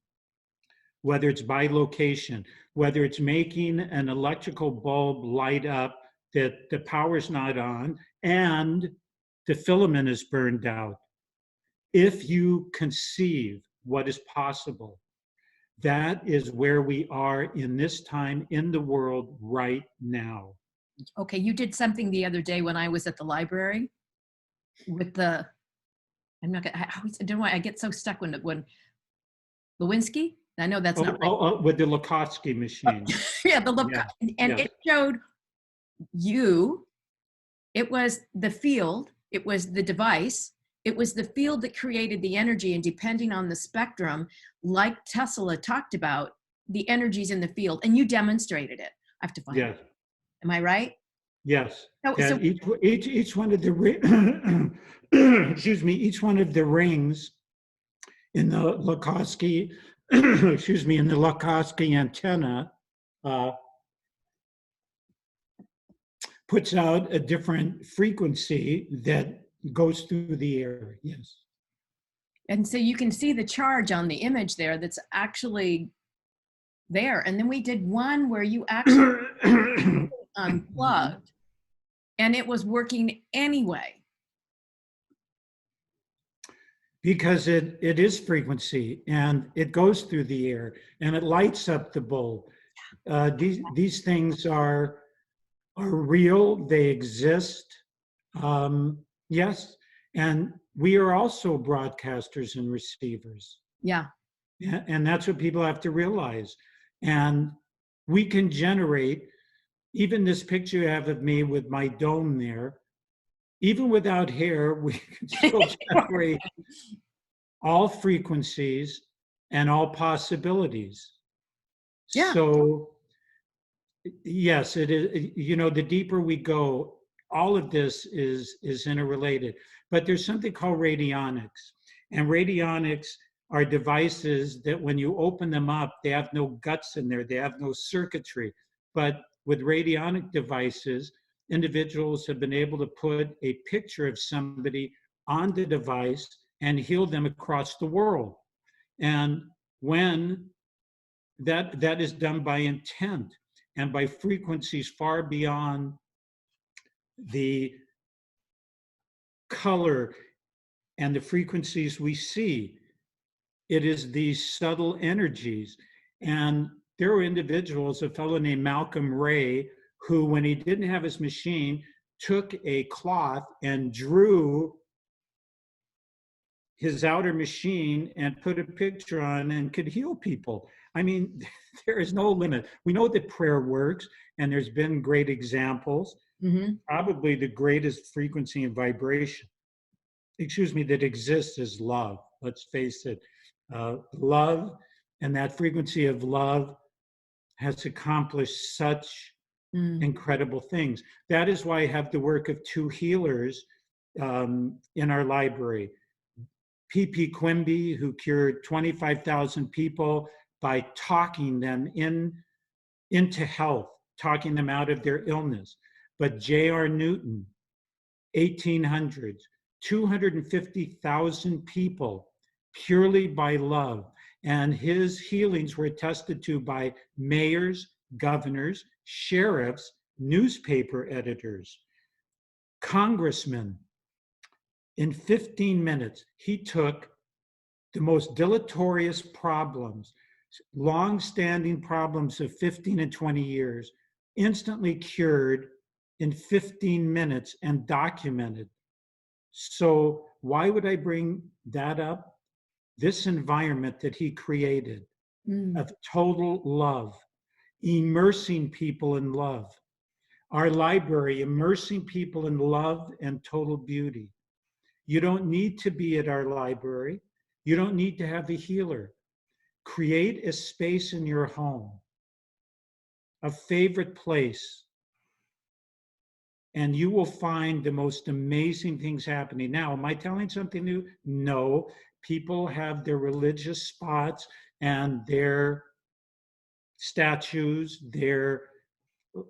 Whether it's by location, whether it's making an electrical bulb light up that the power's not on and the filament is burned out. If you conceive what is possible, that is where we are in this time in the world right now. Okay, you did something the other day when I was at the library with the, I'm not gonna, I don't know why I get so stuck when Lewinsky, I know that's not right. With the Lakhovsky machine. Yeah, and it showed you, it was the field, it was the device, it was the field that created the energy, and depending on the spectrum, like Tesla talked about, the energies in the field, and you demonstrated it. I have to find it. Am I right? Yes. So each one of the excuse me, each one of the rings in the Lakhovsky, excuse me, in the Lakhovsky antenna puts out a different frequency that goes through the air. Yes. And so you can see the charge on the image there that's actually there. And then we did one where you actually unplugged and it was working anyway. Because it is frequency and it goes through the air and it lights up the bulb. These things are real, they exist. Yes, and we are also broadcasters and receivers. Yeah. And that's what people have to realize. And we can generate, even this picture you have of me with my dome there, even without hair, we can still generate all frequencies and all possibilities. Yeah. So, yes, it is, you know, the deeper we go, all of this is interrelated. But there's something called radionics. And radionics are devices that when you open them up, they have no guts in there, they have no circuitry. But with radionic devices, individuals have been able to put a picture of somebody on the device and heal them across the world. And when that is done by intent and by frequencies far beyond the color and the frequencies we see. It is these subtle energies. And there were individuals, a fellow named Malcolm Ray, who, when he didn't have his machine, took a cloth and drew his outer machine and put a picture on and could heal people. I mean, there is no limit. We know that prayer works, and there's been great examples. Mm-hmm. Probably the greatest frequency and vibration, that exists is love. Let's face it. Love, and that frequency of love has accomplished such incredible things. That is why I have the work of two healers in our library. P.P. Quimby, who cured 25,000 people by talking them into health, talking them out of their illness. But J.R. Newton, 1800s, 250,000 people purely by love. And his healings were attested to by mayors, governors, sheriffs, newspaper editors, congressmen. In 15 minutes, he took the most deleterious problems, long-standing problems of 15 and 20 years, instantly cured in 15 minutes and documented. So why would I bring that up? This environment that he created of total love, immersing people in love. Our library, immersing people in love and total beauty. You don't need to be at our library. You don't need to have a healer. Create a space in your home, a favorite place, and you will find the most amazing things happening. Now, am I telling something new? No. People have their religious spots and their statues, their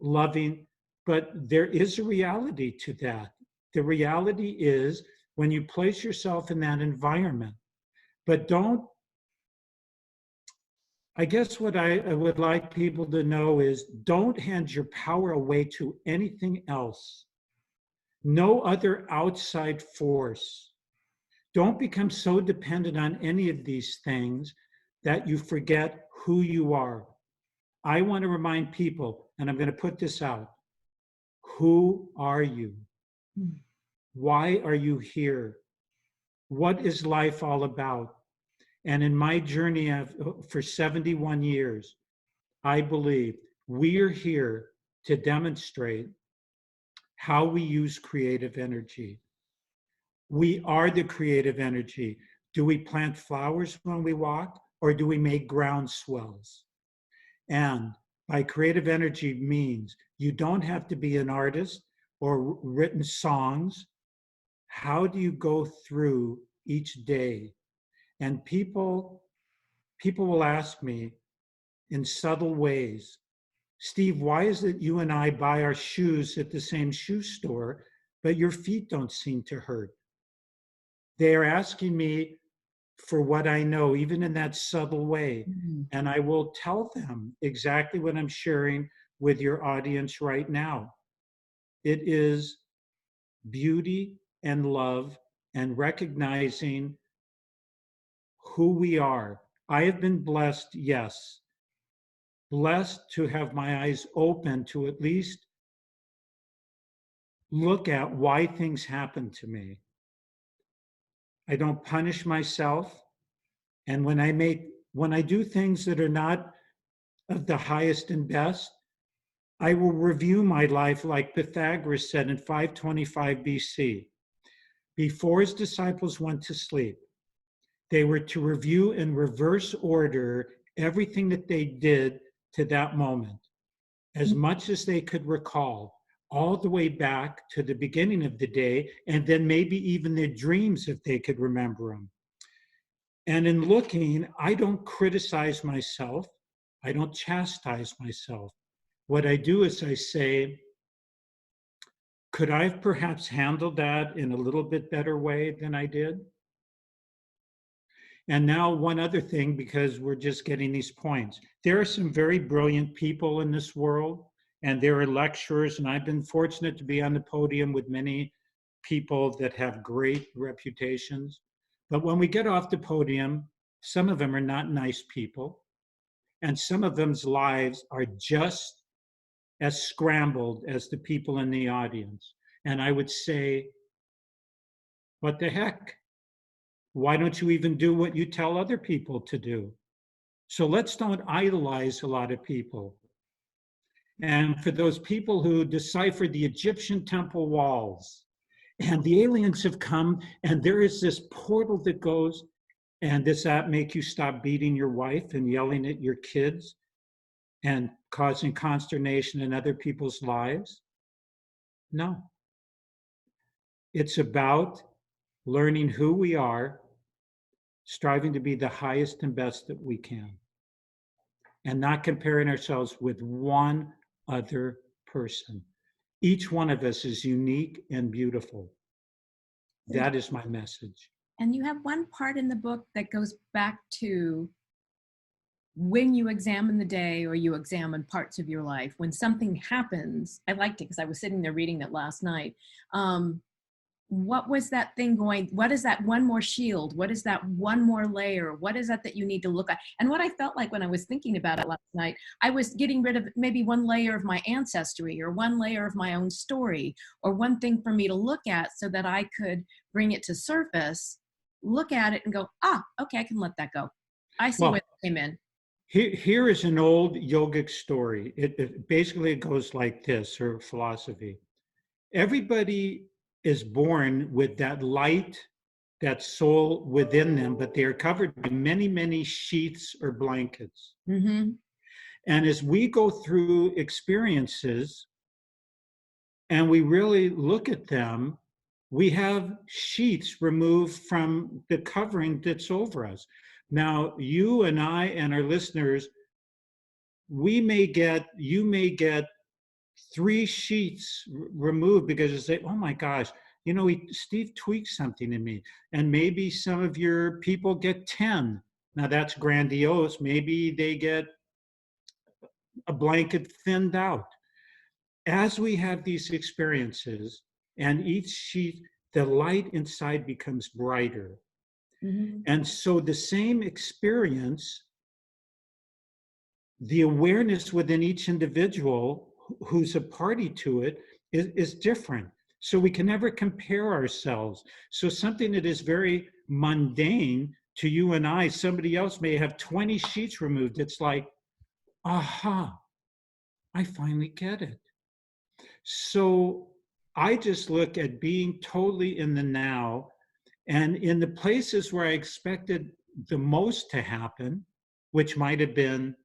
loving, but there is a reality to that. The reality is when you place yourself in that environment, but don't, I guess what I would like people to know is don't hand your power away to anything else. No other outside force. Don't become so dependent on any of these things that you forget who you are. I want to remind people, and I'm going to put this out. Who are you? Why are you here? What is life all about? And in my journey for 71 years, I believe we are here to demonstrate how we use creative energy. We are the creative energy. Do we plant flowers when we walk, or do we make ground swells? And by creative energy means you don't have to be an artist or written songs. How do you go through each day? And people will ask me in subtle ways, Steve, why is it you and I buy our shoes at the same shoe store, but your feet don't seem to hurt? They are asking me for what I know, even in that subtle way. And I will tell them exactly what I'm sharing with your audience right now. It is beauty and love and recognizing who we are. I have been blessed, yes. Blessed to have my eyes open to at least look at why things happen to me. I don't punish myself. And when I do things that are not of the highest and best, I will review my life like Pythagoras said in 525 BC. Before his disciples went to sleep, they were to review in reverse order everything that they did to that moment, as much as they could recall, all the way back to the beginning of the day, and then maybe even their dreams if they could remember them. And in looking, I don't criticize myself. I don't chastise myself. What I do is I say, could I have perhaps handled that in a little bit better way than I did? And now one other thing, because we're just getting these points. There are some very brilliant people in this world, and there are lecturers, and I've been fortunate to be on the podium with many people that have great reputations. But when we get off the podium, some of them are not nice people, and some of them's lives are just as scrambled as the people in the audience. And I would say, what the heck? Why don't you even do what you tell other people to do? So let's don't idolize a lot of people. And for those people who deciphered the Egyptian temple walls, and the aliens have come, and there is this portal that goes, and does that make you stop beating your wife and yelling at your kids and causing consternation in other people's lives? No. It's about learning who we are, striving to be the highest and best that we can, and not comparing ourselves with one other person. Each one of us is unique and beautiful. That is my message. And you have one part in the book that goes back to when you examine the day or you examine parts of your life, when something happens. I liked it because I was sitting there reading it last night. What was that thing going? What is that one more shield? What is that one more layer? What is that you need to look at? And what I felt like when I was thinking about it last night, I was getting rid of maybe one layer of my ancestry or one layer of my own story or one thing for me to look at so that I could bring it to surface, look at it and go, okay, I can let that go. I see where it came in. Here is an old yogic story. It basically goes like this, or philosophy. Everybody is born with that light, that soul within them, but they are covered by many, many sheaths or blankets. Mm-hmm. And as we go through experiences and we really look at them, we have sheets removed from the covering that's over us. Now, you and I and our listeners, you may get 3 sheets removed because you say, oh my gosh, Steve tweaked something in me. And maybe some of your people get 10. Now that's grandiose. Maybe they get a blanket thinned out. As we have these experiences and each sheet, the light inside becomes brighter. Mm-hmm. And so the same experience, the awareness within each individual who's a party to it is different. So we can never compare ourselves. So something that is very mundane to you and I, somebody else may have 20 sheets removed. It's like, aha, I finally get it. So I just look at being totally in the now, and in the places where I expected the most to happen, which might have been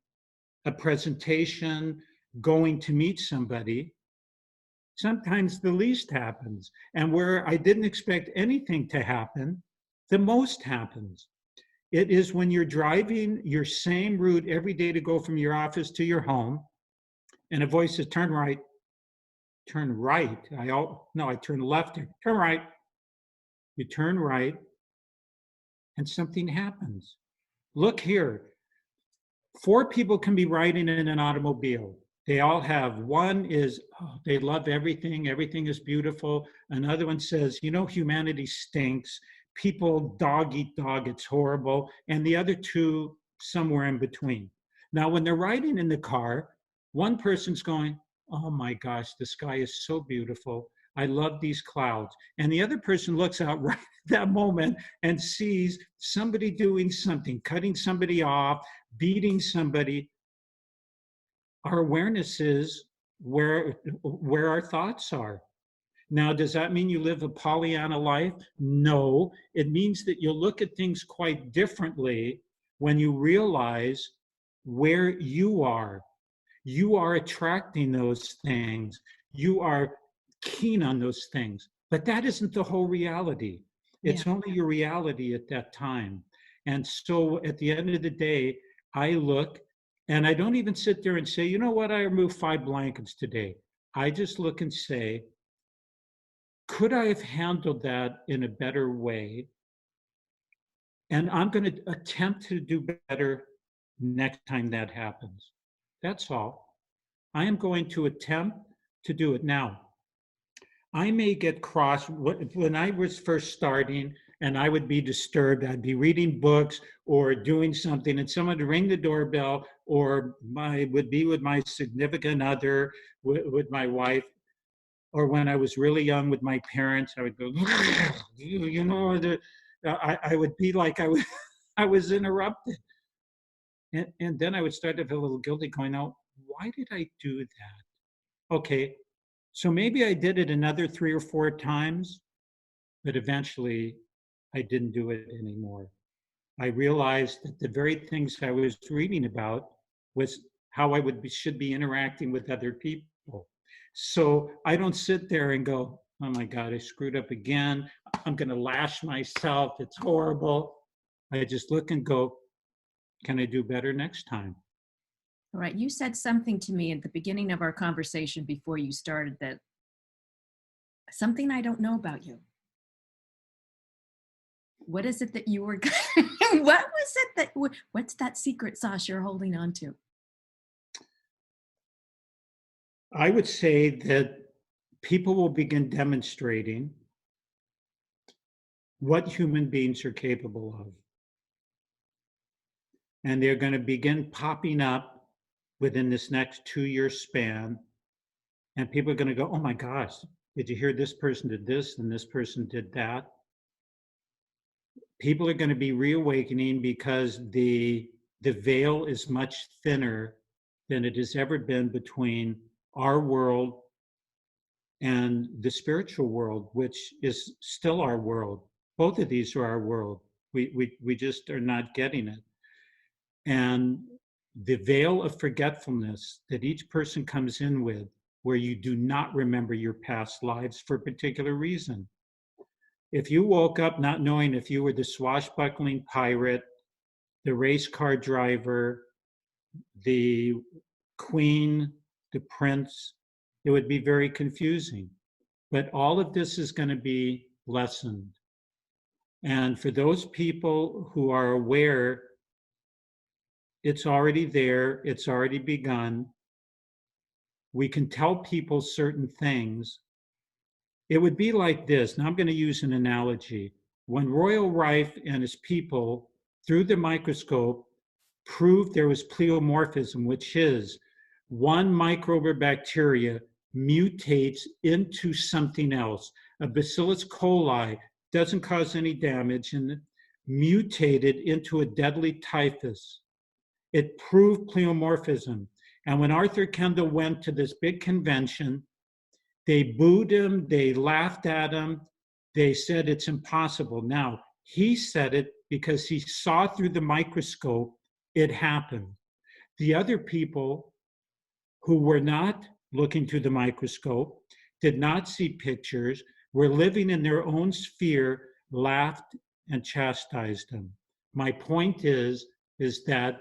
a presentation, going to meet somebody, sometimes the least happens. And where I didn't expect anything to happen, the most happens. It is when you're driving your same route every day to go from your office to your home, and a voice says, turn right, turn right. I turn left, turn right. You turn right, and something happens. Look here. 4 people can be riding in an automobile. They all have, one is, they love everything is beautiful. Another one says, humanity stinks. People dog eat dog, it's horrible. And the other 2, somewhere in between. Now, when they're riding in the car, one person's going, oh my gosh, the sky is so beautiful. I love these clouds. And the other person looks out right at that moment and sees somebody doing something, cutting somebody off, beating somebody. Our awareness is where our thoughts are. Now, does that mean you live a Pollyanna life? No, it means that you'll look at things quite differently when you realize where you are. You are attracting those things. You are keen on those things. But that isn't the whole reality. It's only your reality at that time. And so at the end of the day, I look, and I don't even sit there and say, you know what, I removed 5 blankets today. I just look and say, could I have handled that in a better way? And I'm going to attempt to do better next time that happens. That's all. I am going to attempt to do it now. I may get cross when I was first starting and I would be disturbed. I'd be reading books or doing something, and someone would ring the doorbell, or would be with my significant other, with my wife, or when I was really young with my parents, I would go, you know, I would be like I was interrupted. And then I would start to feel a little guilty going, oh, why did I do that? Okay, so maybe I did it another 3 or 4 times, but eventually I didn't do it anymore. I realized that the very things I was reading about was how should be interacting with other people. So I don't sit there and go, oh my God, I screwed up again. I'm going to lash myself. It's horrible. I just look and go, can I do better next time? All right. You said something to me at the beginning of our conversation before you started, that something I don't know about you. What is it that you were, what was it that, what's that secret sauce you're holding on to? I would say that people will begin demonstrating what human beings are capable of. And they're going to begin popping up within this next 2-year span. And people are going to go, oh my gosh, did you hear this person did this and this person did that? People are going to be reawakening because the veil is much thinner than it has ever been between our world and the spiritual world, which is still our world. Both of these are our world. We just are not getting it. And the veil of forgetfulness that each person comes in with, where you do not remember your past lives for a particular reason. If you woke up not knowing if you were the swashbuckling pirate, the race car driver, the queen, the prince, it would be very confusing. But all of this is going to be lessened. And for those people who are aware, it's already there, it's already begun. We can tell people certain things. It would be like this. Now I'm going to use an analogy. When Royal Rife and his people, through the microscope, proved there was pleomorphism, which is one microbe or bacteria mutates into something else. A Bacillus coli doesn't cause any damage and mutated into a deadly typhus. It proved pleomorphism. And when Arthur Kendall went to this big convention, they booed him, they laughed at him, they said it's impossible. Now, he said it because he saw through the microscope it happened. The other people who were not looking through the microscope, did not see pictures, were living in their own sphere, laughed and chastised him. My point is that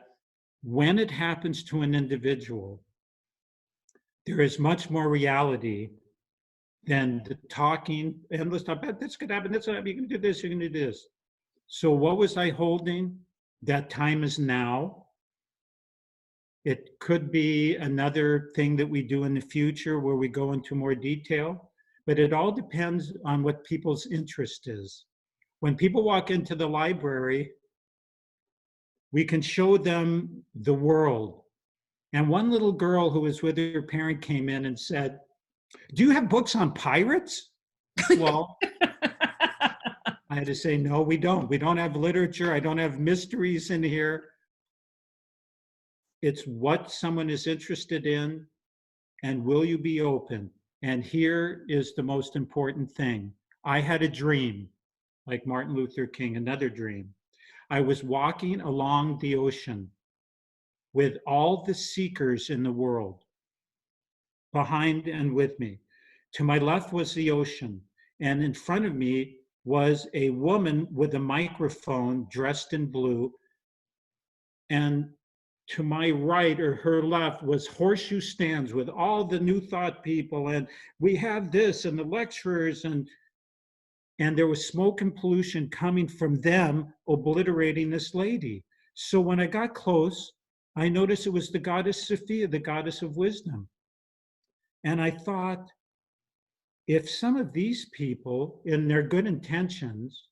when it happens to an individual, there is much more reality than the talking, endless talk, this could happen, this could happen, you can do this, you can do this. So what was I holding? That time is now. It could be another thing that we do in the future where we go into more detail, but it all depends on what people's interest is. When people walk into the library, we can show them the world. And one little girl who was with her parent came in and said, do you have books on pirates? Well, I had to say, no, we don't. We don't have literature. I don't have mysteries in here. It's what someone is interested in, and will you be open? And here is the most important thing. I had a dream, like Martin Luther King, another dream. I was walking along the ocean with all the seekers in the world behind and with me. To my left was the ocean, and in front of me was a woman with a microphone dressed in blue, and to my right or her left was horseshoe stands with all the New Thought people, and we have this and the lecturers, and And there was smoke and pollution coming from them obliterating this lady. So when I got close, I noticed it was the goddess Sophia, the goddess of wisdom. And I thought, if some of these people, in their good intentions,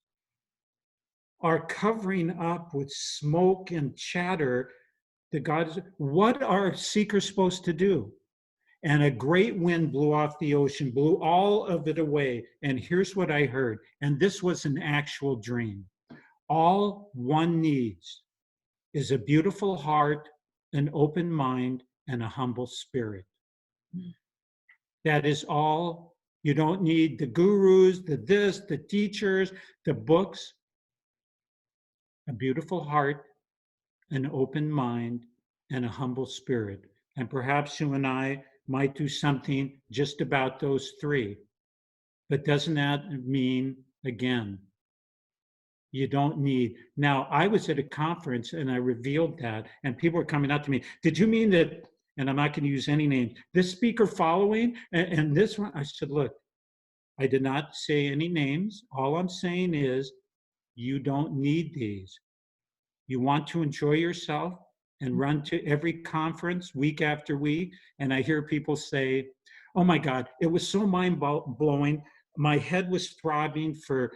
are covering up with smoke and chatter the gods, what are seekers supposed to do? And a great wind blew off the ocean, blew all of it away. And here's what I heard. And this was an actual dream. All one needs is a beautiful heart, an open mind, and a humble spirit. That is all. You don't need the gurus, the teachers, the books. A beautiful heart, an open mind, and a humble spirit. And perhaps you and I might do something just about those three. But doesn't that mean, again, you don't need. Now, I was at a conference and I revealed that, and people were coming up to me. Did you mean that? And I'm not going to use any names. This speaker following and this one. I said, look, I did not say any names. All I'm saying is you don't need these. You want to enjoy yourself and run to every conference week after week. And I hear people say, oh my God, it was so mind blowing. My head was throbbing for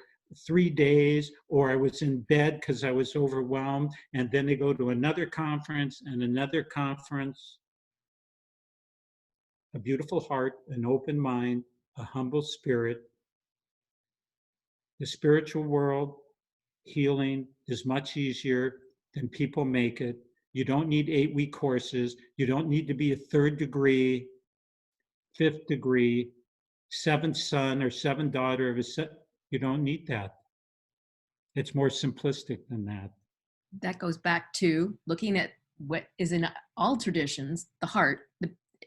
3 days, or I was in bed because I was overwhelmed. And then they go to another conference and another conference. A beautiful heart, an open mind, a humble spirit. The spiritual world, healing is much easier than people make it. You don't need 8-week courses. You don't need to be a 3rd degree, 5th degree, 7th son or 7th daughter of a set. You don't need that. It's more simplistic than that. That goes back to looking at what is in all traditions, the heart.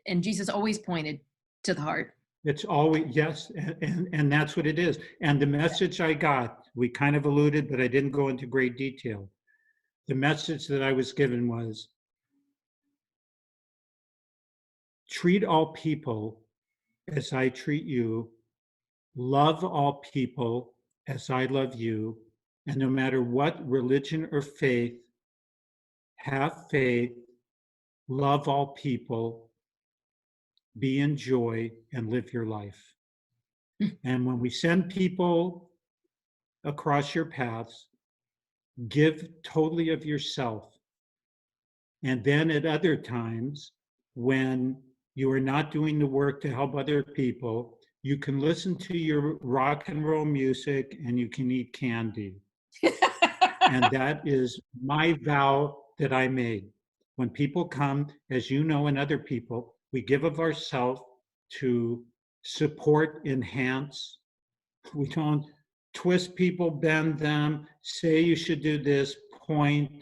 And Jesus always pointed to the heart. It's always, yes, and that's what it is. And the message I got, we kind of alluded, but I didn't go into great detail. The message that I was given was, treat all people as I treat you, love all people as I love you, and no matter what religion or faith, have faith, love all people, be in joy, and live your life. And when we send people across your paths, give totally of yourself. And then at other times, when you are not doing the work to help other people, you can listen to your rock and roll music and you can eat candy. And that is my vow that I made. When people come, as you know, and other people, we give of ourselves to support, enhance. We don't twist people, bend them, say you should do this, point.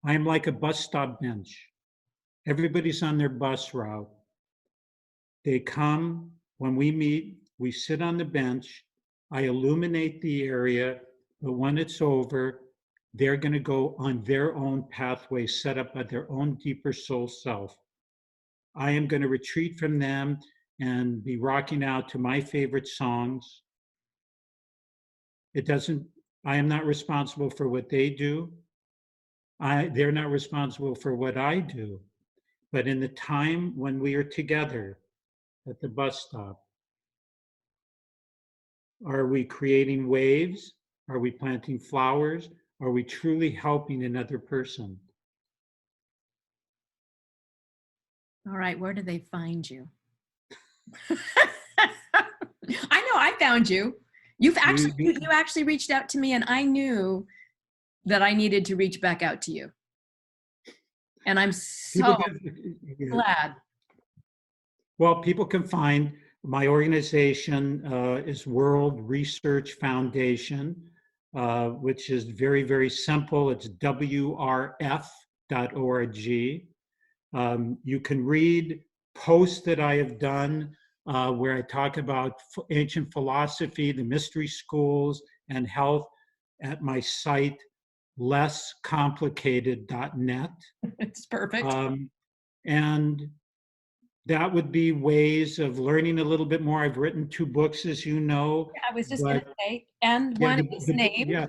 I'm like a bus stop bench. Everybody's on their bus route. They come, when we meet, we sit on the bench. I illuminate the area, but when it's over, they're going to go on their own pathway set up by their own deeper soul self. I am going to retreat from them and be rocking out to my favorite songs. I am not responsible for what they do. They're not responsible for what I do. But in the time when we are together at the bus stop, are we creating waves? Are we planting flowers? Are we truly helping another person? All right, where do they find you? I know I found you. You actually reached out to me, and I knew that I needed to reach back out to you. And I'm so glad. Well, people can find my organization is World Research Foundation, which is very, very simple. It's WRF.org. You can read posts that I have done where I talk about ancient philosophy, the mystery schools, and health at my site, lesscomplicated.net. It's perfect. And that would be ways of learning a little bit more. I've written 2 books, as you know, I was just going to but say, and yeah, one is named. yeah,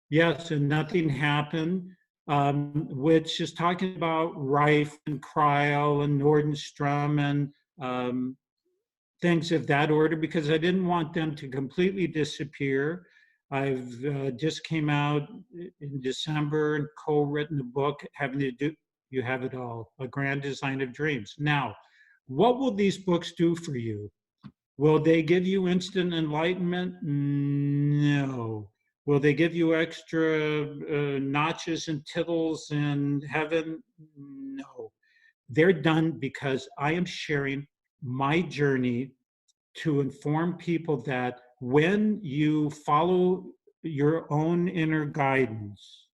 yes, and nothing happened, which is talking about Rife and Cryle and Nordstrom and um, things of that order, because I didn't want them to completely disappear. I've just came out in December and co-written a book having to do, you have it all, A Grand Design of Dreams. Now, what will these books do for you? Will they give you instant enlightenment? No. Will they give you extra notches and tittles in heaven? No. They're done because I am sharing my journey to inform people that when you follow your own inner guidance,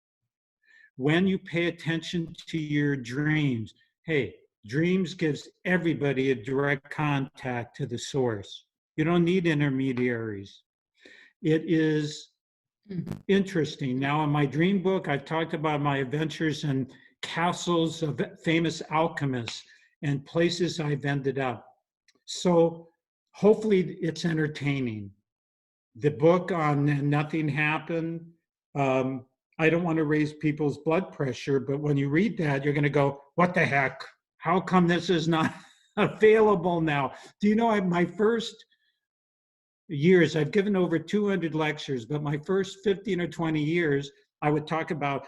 when you pay attention to your dreams, hey, dreams gives everybody a direct contact to the source. You don't need intermediaries. It is interesting. Now, in my dream book, I've talked about my adventures in castles of famous alchemists and places I've ended up. So hopefully it's entertaining. The book on Nothing Happened, um, I don't want to raise people's blood pressure, but when you read that, you're going to go, what the heck? How come this is not available now? Do you know, my first years, I've given over 200 lectures, but my first 15 or 20 years, I would talk about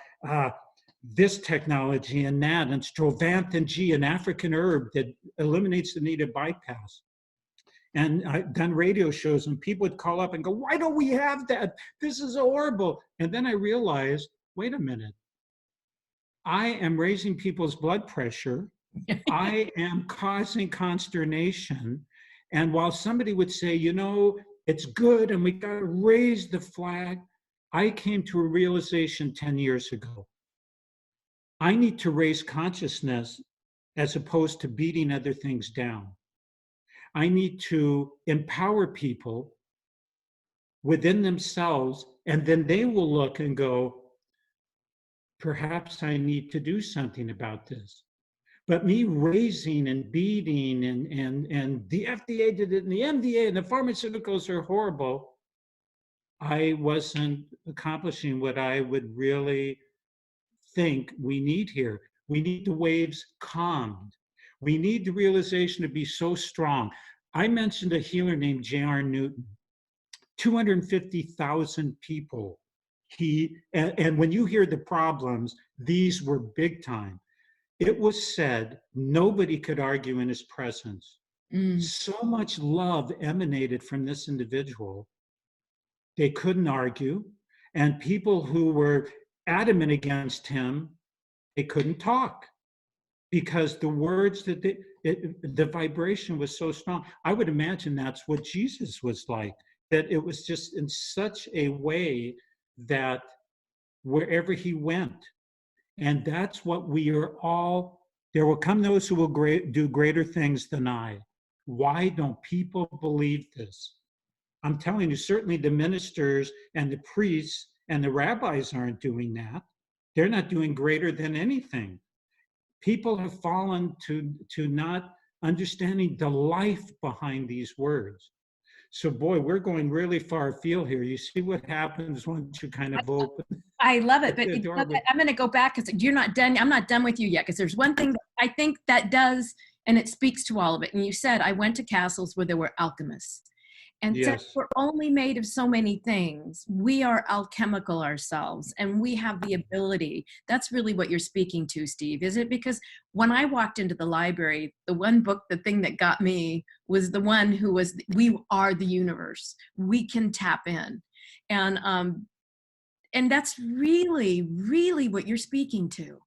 this technology and that, and Strovanthan G, an African herb that eliminates the need of bypass. And I've done radio shows and people would call up and go, why don't we have that? This is horrible. And then I realized, wait a minute, I am raising people's blood pressure. I am causing consternation. And while somebody would say, you know, it's good and we got to raise the flag, I came to a realization 10 years ago. I need to raise consciousness as opposed to beating other things down. I need to empower people within themselves, and then they will look and go, perhaps I need to do something about this. But me raising and beating and the FDA did it and the MDA and the pharmaceuticals are horrible, I wasn't accomplishing what I would really think we need here. We need the waves calmed. We need the realization to be so strong. I mentioned a healer named J.R. Newton, 250,000 people. And when you hear the problems, these were big time. It was said nobody could argue in his presence. So much love emanated from this individual. They couldn't argue. And people who were adamant against him, they couldn't talk because the words that the vibration was so strong. I would imagine that's what Jesus was like, that it was just in such a way that wherever he went, and that's what we are all, there will come those who will do greater things than I. Why don't people believe this? I'm telling you, certainly the ministers and the priests and the rabbis aren't doing that. They're not doing greater than anything. People have fallen to not understanding the life behind these words. So, boy, we're going really far afield here. You see what happens once you kind of open. I love it, but I'm going to go back because you're not done. I'm not done with you yet, because there's one thing that I think that does, and it speaks to all of it. And you said, I went to castles where there were alchemists. And Yes. since we're only made of so many things, we are alchemical ourselves, and we have the ability. That's really what you're speaking to, Steve, is it? Because when I walked into the library, the one book, the thing that got me was the one who was, we are the universe. We can tap in. And that's really, really what you're speaking to.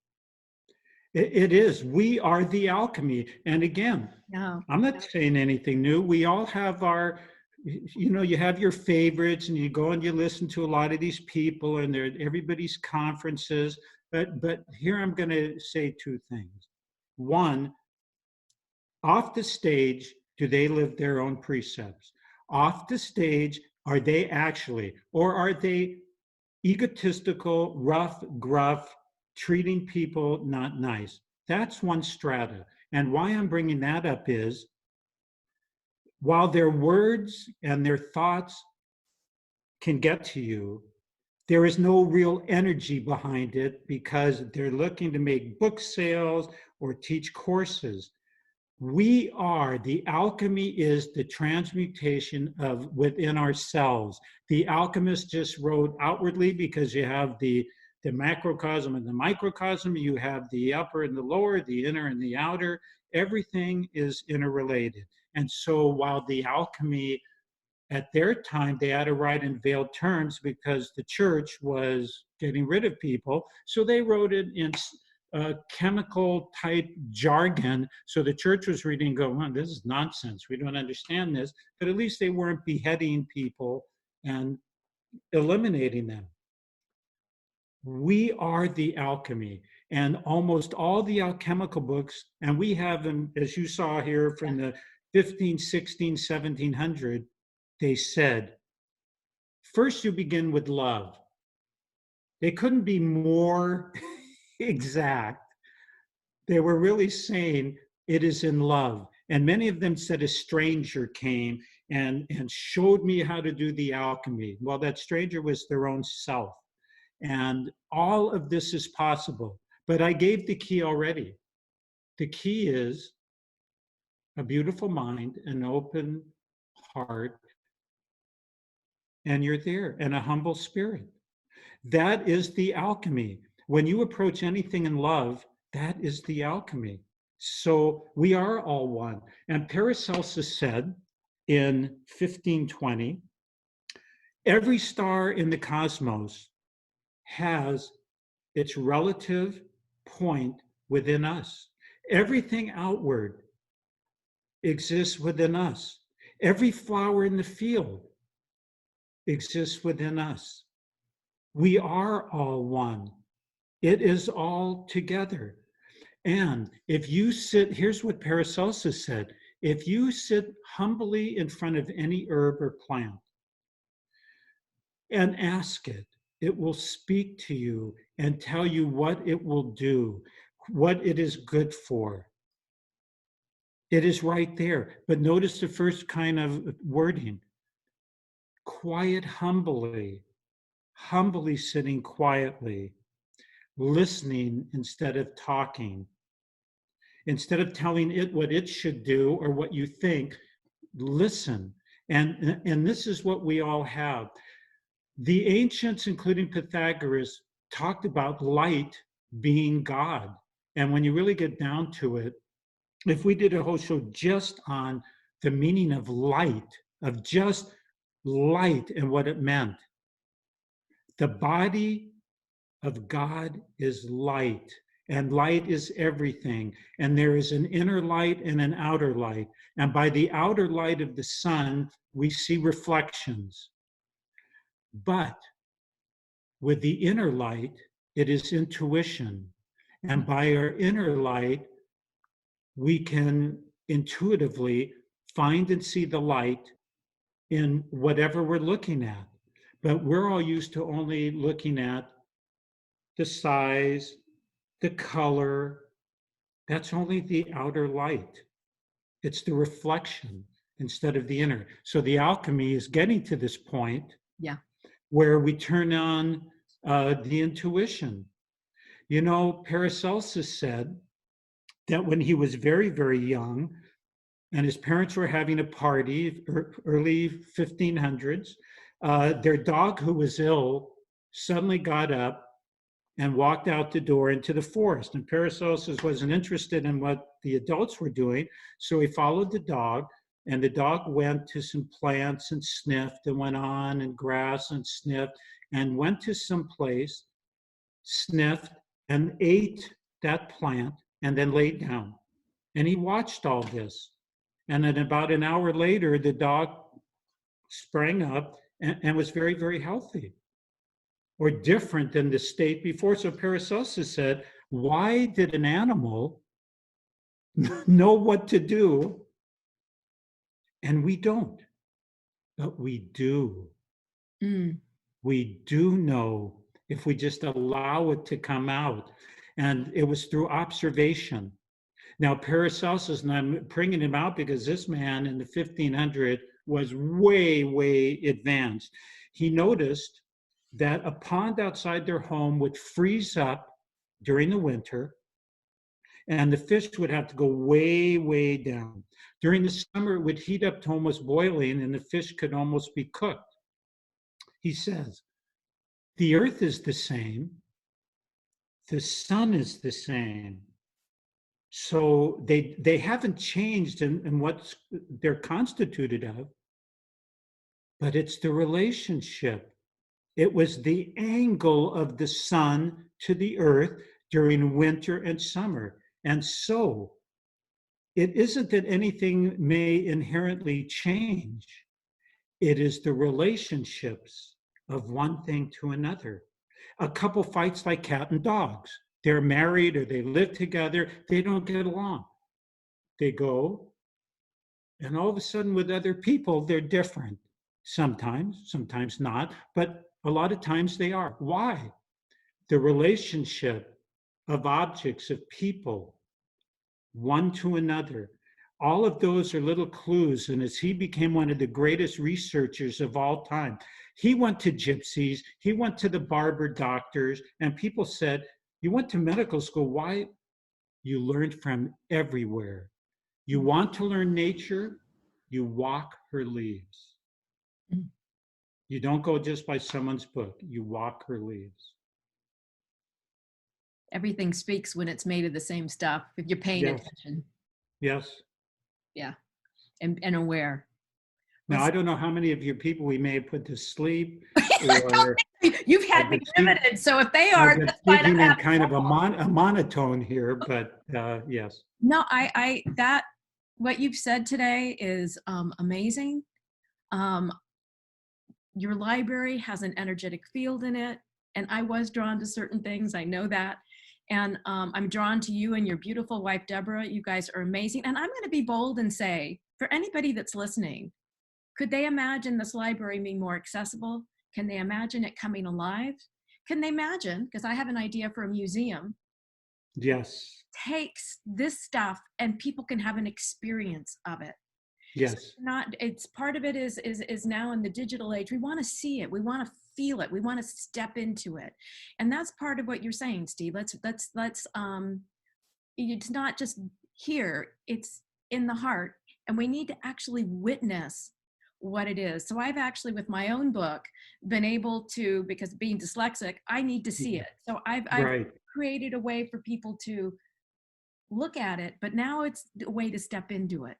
It is. We are the alchemy. And again, I'm not saying anything new. We all have our, you have your favorites, and you go and you listen to a lot of these people and they're everybody's conferences. But here I'm going to say 2 things. One, off the stage, do they live their own precepts? Off the stage, are they actually, or are they egotistical, rough, gruff, treating people not nice? That's one strata. And why I'm bringing that up is, while their words and their thoughts can get to you, there is no real energy behind it because they're looking to make book sales or teach courses. The alchemy is the transmutation of within ourselves. The alchemist just wrote outwardly because you have the macrocosm and the microcosm, you have the upper and the lower, the inner and the outer. Everything is interrelated. And so while the alchemy at their time, they had to write in veiled terms because the church was getting rid of people. So they wrote it in chemical type jargon. So the church was reading and going, well, this is nonsense. We don't understand this. But at least they weren't beheading people and eliminating them. We are the alchemy. And almost all the alchemical books, and we have them, as you saw here, from the 15, 16, 1700, they said, first you begin with love. They couldn't be more exact. They were really saying it is in love. And many of them said a stranger came and showed me how to do the alchemy. Well, that stranger was their own self. And all of this is possible. But I gave the key already. The key is a beautiful mind, an open heart, and you're there, and a humble spirit. That is the alchemy. When you approach anything in love, that is the alchemy. So we are all one. And Paracelsus said in 1520, every star in the cosmos has its relative point within us. Everything outward exists within us. Every flower in the field exists within us. We are all one. It is all together. And if you sit, here's what Paracelsus said, if you sit humbly in front of any herb or plant and ask it, it will speak to you and tell you what it will do, what it is good for. It is right there. But notice the first kind of wording. Quiet humbly sitting quietly, listening instead of talking. Instead of telling it what it should do or what you think, listen. And this is what we all have. The ancients, including Pythagoras, talked about light being God. And when you really get down to it, if we did a whole show just on the meaning of light, of just light and what it meant, the body of God is light, and light is everything. And there is an inner light and an outer light. And by the outer light of the sun, we see reflections. But with the inner light, it is intuition. And by our inner light, we can intuitively find and see the light in whatever we're looking at. But we're all used to only looking at the size, the color. That's only the outer light. It's the reflection instead of the inner. So the alchemy is getting to this point where we turn on the intuition. You know, Paracelsus said that when he was very, very young, and his parents were having a party, early 1500s, their dog who was ill suddenly got up and walked out the door into the forest. And Paracelsus wasn't interested in what the adults were doing, so he followed the dog, and the dog went to some plants and sniffed and went on and grass and sniffed and went to some place, sniffed and ate that plant and then laid down. And he watched all this. And then about an hour later, the dog sprang up and was very, very healthy, or different than the state before. So Paracelsus said, why did an animal know what to do and we don't? But we do. We do know if we just allow it to come out. And it was through observation. Now, Paracelsus, and I'm bringing him out because this man in the 1500 was way, way advanced. He noticed that a pond outside their home would freeze up during the winter, and the fish would have to go way, way down. During the summer, it would heat up to almost boiling, and the fish could almost be cooked. He says, the earth is the same, the sun is the same. So they haven't changed in what they're constituted of, but it's the relationship. It was the angle of the sun to the earth during winter and summer. And so it isn't that anything may inherently change. It is the relationships of one thing to another. A couple fights like cat and dogs. They're married or they live together. They don't get along. They go, and all of a sudden with other people, they're different. Sometimes not, but a lot of times they are. Why? The relationship of objects, of people, one to another. All of those are little clues. And as he became one of the greatest researchers of all time, he went to gypsies, he went to the barber doctors, and people said, you went to medical school, why? You learned from everywhere. You want to learn nature, you walk her leaves. You don't go just by someone's book, you walk her leaves. Everything speaks when it's made of the same stuff, if you're paying attention. Yes. Yeah, and aware. Now, I don't know how many of your people we may have put to sleep. Or you've had me limited, so if they are, that's speaking in kind of a monotone here, but yes. No, I that what you've said today is amazing. Your library has an energetic field in it, and I was drawn to certain things. I know that. And I'm drawn to you and your beautiful wife, Deborah. You guys are amazing. And I'm going to be bold and say, for anybody that's listening, could they imagine this library being more accessible? Can they imagine it coming alive? Can they imagine, because I have an idea for a museum. Yes. Takes this stuff and people can have an experience of it. Yes. So it's part of it is now in the digital age. We want to see it. We want to feel it. We want to step into it. And that's part of what you're saying, Steve. Let's it's not just here, it's in the heart. And we need to actually witness what it is. So I've actually, with my own book, been able to, because being dyslexic, I need to see it. So I've created a way for people to look at it, but now it's a way to step into it.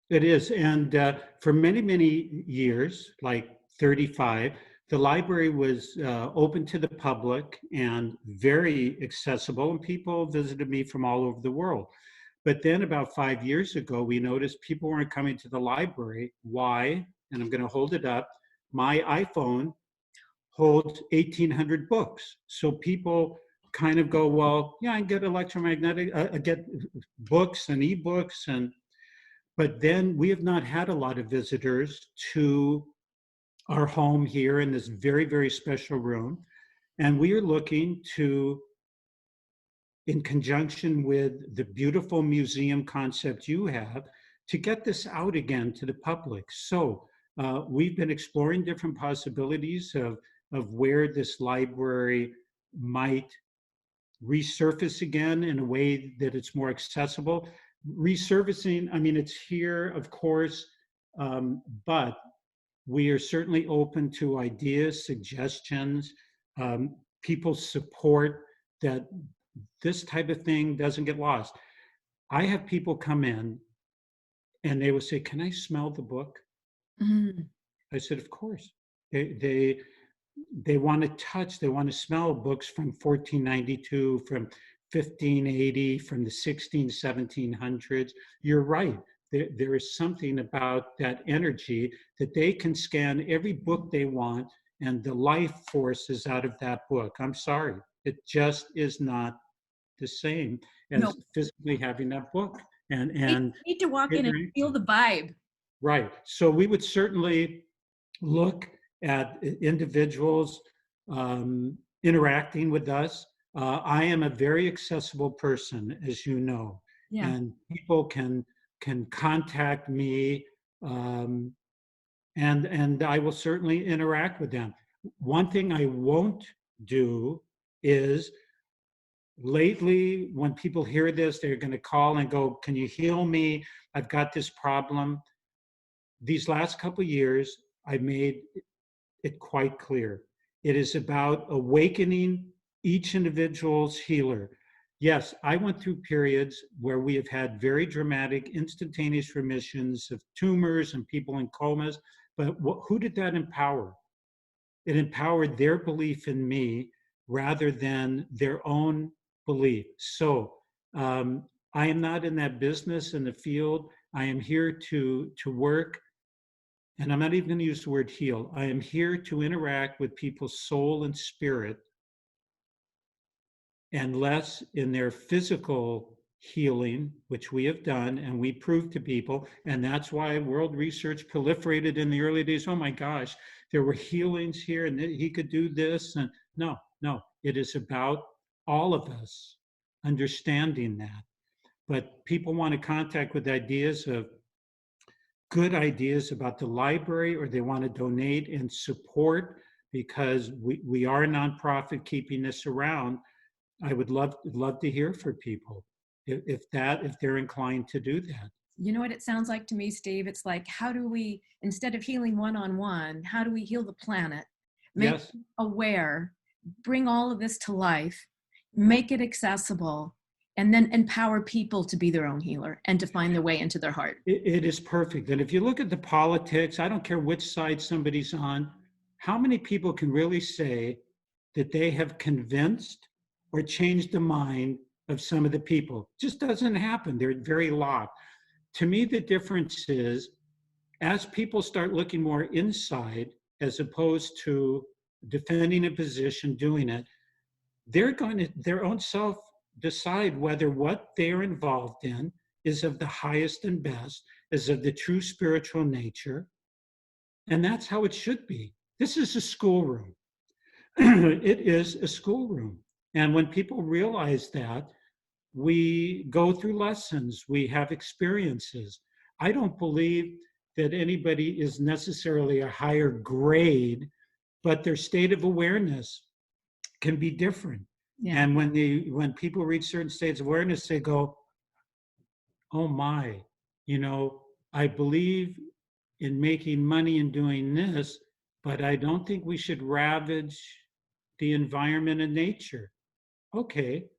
It is. And for many, many years, like 35, the library was open to the public and very accessible, and people visited me from all over the world. But then about 5 years ago, we noticed people weren't coming to the library. Why? And I'm going to hold it up. My iPhone holds 1,800 books. So people kind of go, well, yeah, I get electromagnetic, I get books and ebooks, but then we have not had a lot of visitors to our home here in this very, very special room. And we are looking to, in conjunction with the beautiful museum concept you have, to get this out again to the public. So we've been exploring different possibilities of where this library might resurface again in a way that it's more accessible. Resurfacing, I mean, it's here, of course, but we are certainly open to ideas, suggestions, people's support that this type of thing doesn't get lost. I have people come in and they will say, can I smell the book? Mm-hmm. I said, of course. They want to touch, they want to smell books from 1492, from 1580, from the 1700s. You're right. There is something about that energy that they can scan every book they want, and the life force is out of that book. I'm sorry. It just is not the same as physically having that book. And you need to walk in and feel the vibe. Right. So we would certainly look at individuals interacting with us. I am a very accessible person, as you know, Yeah. and people can contact me, um, and I will certainly interact with them. One thing I won't do is, lately, when people hear this, they're going to call and go, "Can you heal me? I've got this problem." These last couple of years, I made it quite clear. It is about awakening each individual's healer. Yes, I went through periods where we have had very dramatic, instantaneous remissions of tumors and people in comas, but who did that empower? It empowered their belief in me rather than their own belief. So I am not in that business in the field. I am here to work, and I'm not even going to use the word heal. I am here to interact with people's soul and spirit, and less in their physical healing, which we have done and we prove to people. And that's why world research proliferated in the early days. Oh my gosh, there were healings here and he could do this. And no, it is about all of us understanding that. But people want to contact with ideas of good ideas about the library, or they want to donate and support because we are a nonprofit keeping this around. I would love to hear from people if they're inclined to do that. You know what it sounds like to me, Steve? It's like, how do we, instead of healing one-on-one, how do we heal the planet? Make Yes, aware, bring all of this to life, make it accessible, and then empower people to be their own healer and to find their way into their heart. it is perfect. And if you look at the politics, I don't care which side somebody's on, how many people can really say that they have convinced or changed the mind of some of the people? It just doesn't happen. They're very locked. To me, the difference is, as people start looking more inside as opposed to defending a position, doing it, they're going to their own self decide whether what they're involved in is of the highest and best, is of the true spiritual nature. And that's how it should be. This is a schoolroom. It is a schoolroom. And when people realize that, we go through lessons, we have experiences. I don't believe that anybody is necessarily a higher grade, but their state of awareness can be different. Yeah. And when people reach certain states of awareness, they go, "Oh my, I believe in making money and doing this, but I don't think we should ravage the environment and nature." Okay,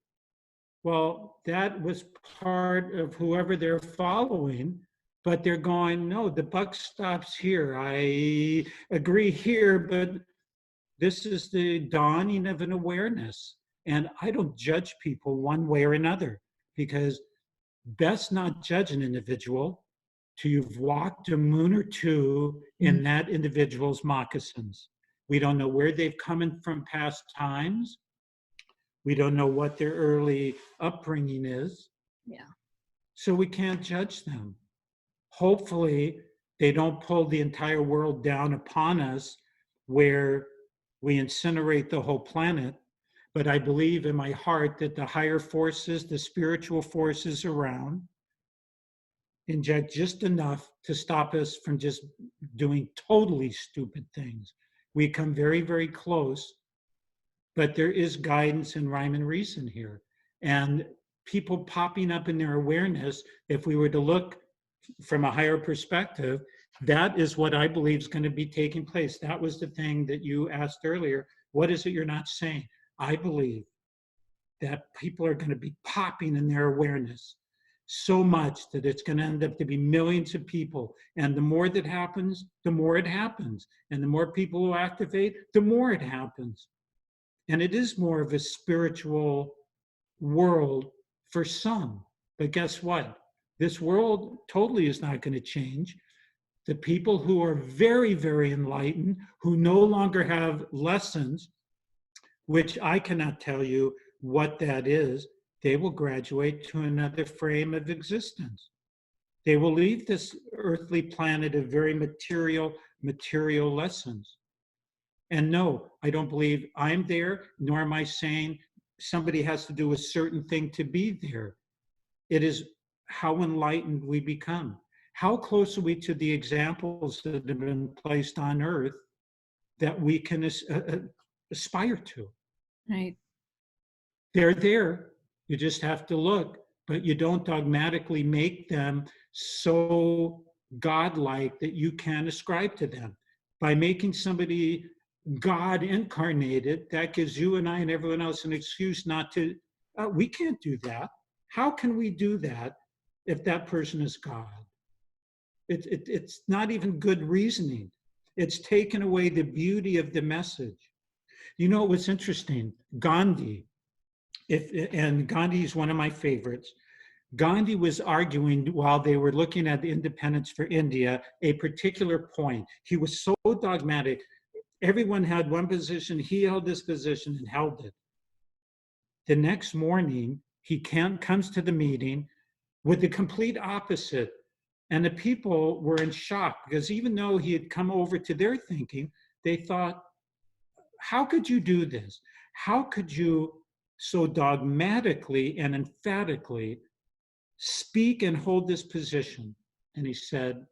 well, that was part of whoever they're following, but they're going, "No, the buck stops here. I agree here, but this is the dawning of an awareness." And I don't judge people one way or another, because best not judge an individual till you've walked a moon or two in that individual's moccasins. We don't know where they've come in from past times. We don't know what their early upbringing is. Yeah. So we can't judge them. Hopefully, they don't pull the entire world down upon us where we incinerate the whole planet. But I believe in my heart that the higher forces, the spiritual forces around, inject just enough to stop us from just doing totally stupid things. We come very, very close, but there is guidance and rhyme and reason here. And people popping up in their awareness, if we were to look from a higher perspective, that is what I believe is going to be taking place. That was the thing that you asked earlier. What is it you're not saying? I believe that people are going to be popping in their awareness so much that it's going to end up to be millions of people. And the more that happens, the more it happens. And the more people who activate, the more it happens. And it is more of a spiritual world for some. But guess what? This world totally is not going to change. The people who are very, very enlightened, who no longer have lessons, which I cannot tell you what that is, they will graduate to another frame of existence. They will leave this earthly planet of very material lessons. And no, I don't believe I'm there, nor am I saying somebody has to do a certain thing to be there. It is how enlightened we become. How close are we to the examples that have been placed on earth that we can aspire to? Right. They're there. You just have to look, but you don't dogmatically make them so godlike that you can ascribe to them. By making somebody God incarnated, that gives you and I and everyone else an excuse not to. We can't do that. How can we do that if that person is God? It's not even good reasoning. It's taken away the beauty of the message. You know what's interesting? Gandhi, and Gandhi is one of my favorites. Gandhi was arguing while they were looking at the independence for India, a particular point. He was so dogmatic. Everyone had one position. He held this position and held it. The next morning, he comes to the meeting with the complete opposite. And the people were in shock because even though he had come over to their thinking, they thought, how could you do this? How could you so dogmatically and emphatically speak and hold this position? And he said,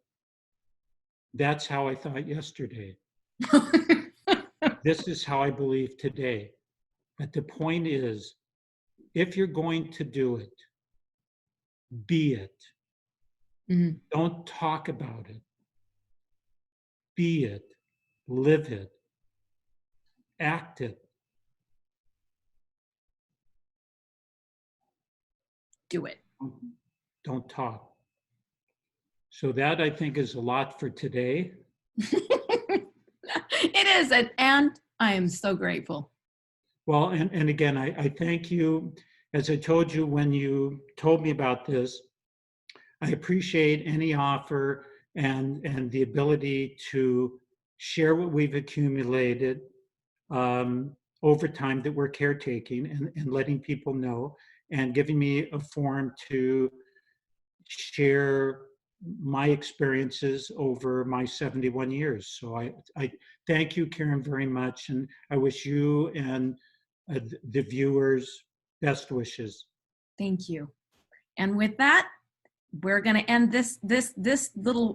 that's how I thought yesterday. This is how I believe today. But the point is, if you're going to do it, be it. Mm-hmm. Don't talk about it. Be it. Live it. Act it. Do it. Don't talk. So that, I think, is a lot for today. It is, and I am so grateful. Well, and again, I thank you. As I told you when you told me about this, I appreciate any offer and the ability to share what we've accumulated over time that we're caretaking and letting people know and giving me a forum to share my experiences over my 71 years. So I thank you, Karen, very much. And I wish you and the viewers best wishes. Thank you. And with that, we're going to end this little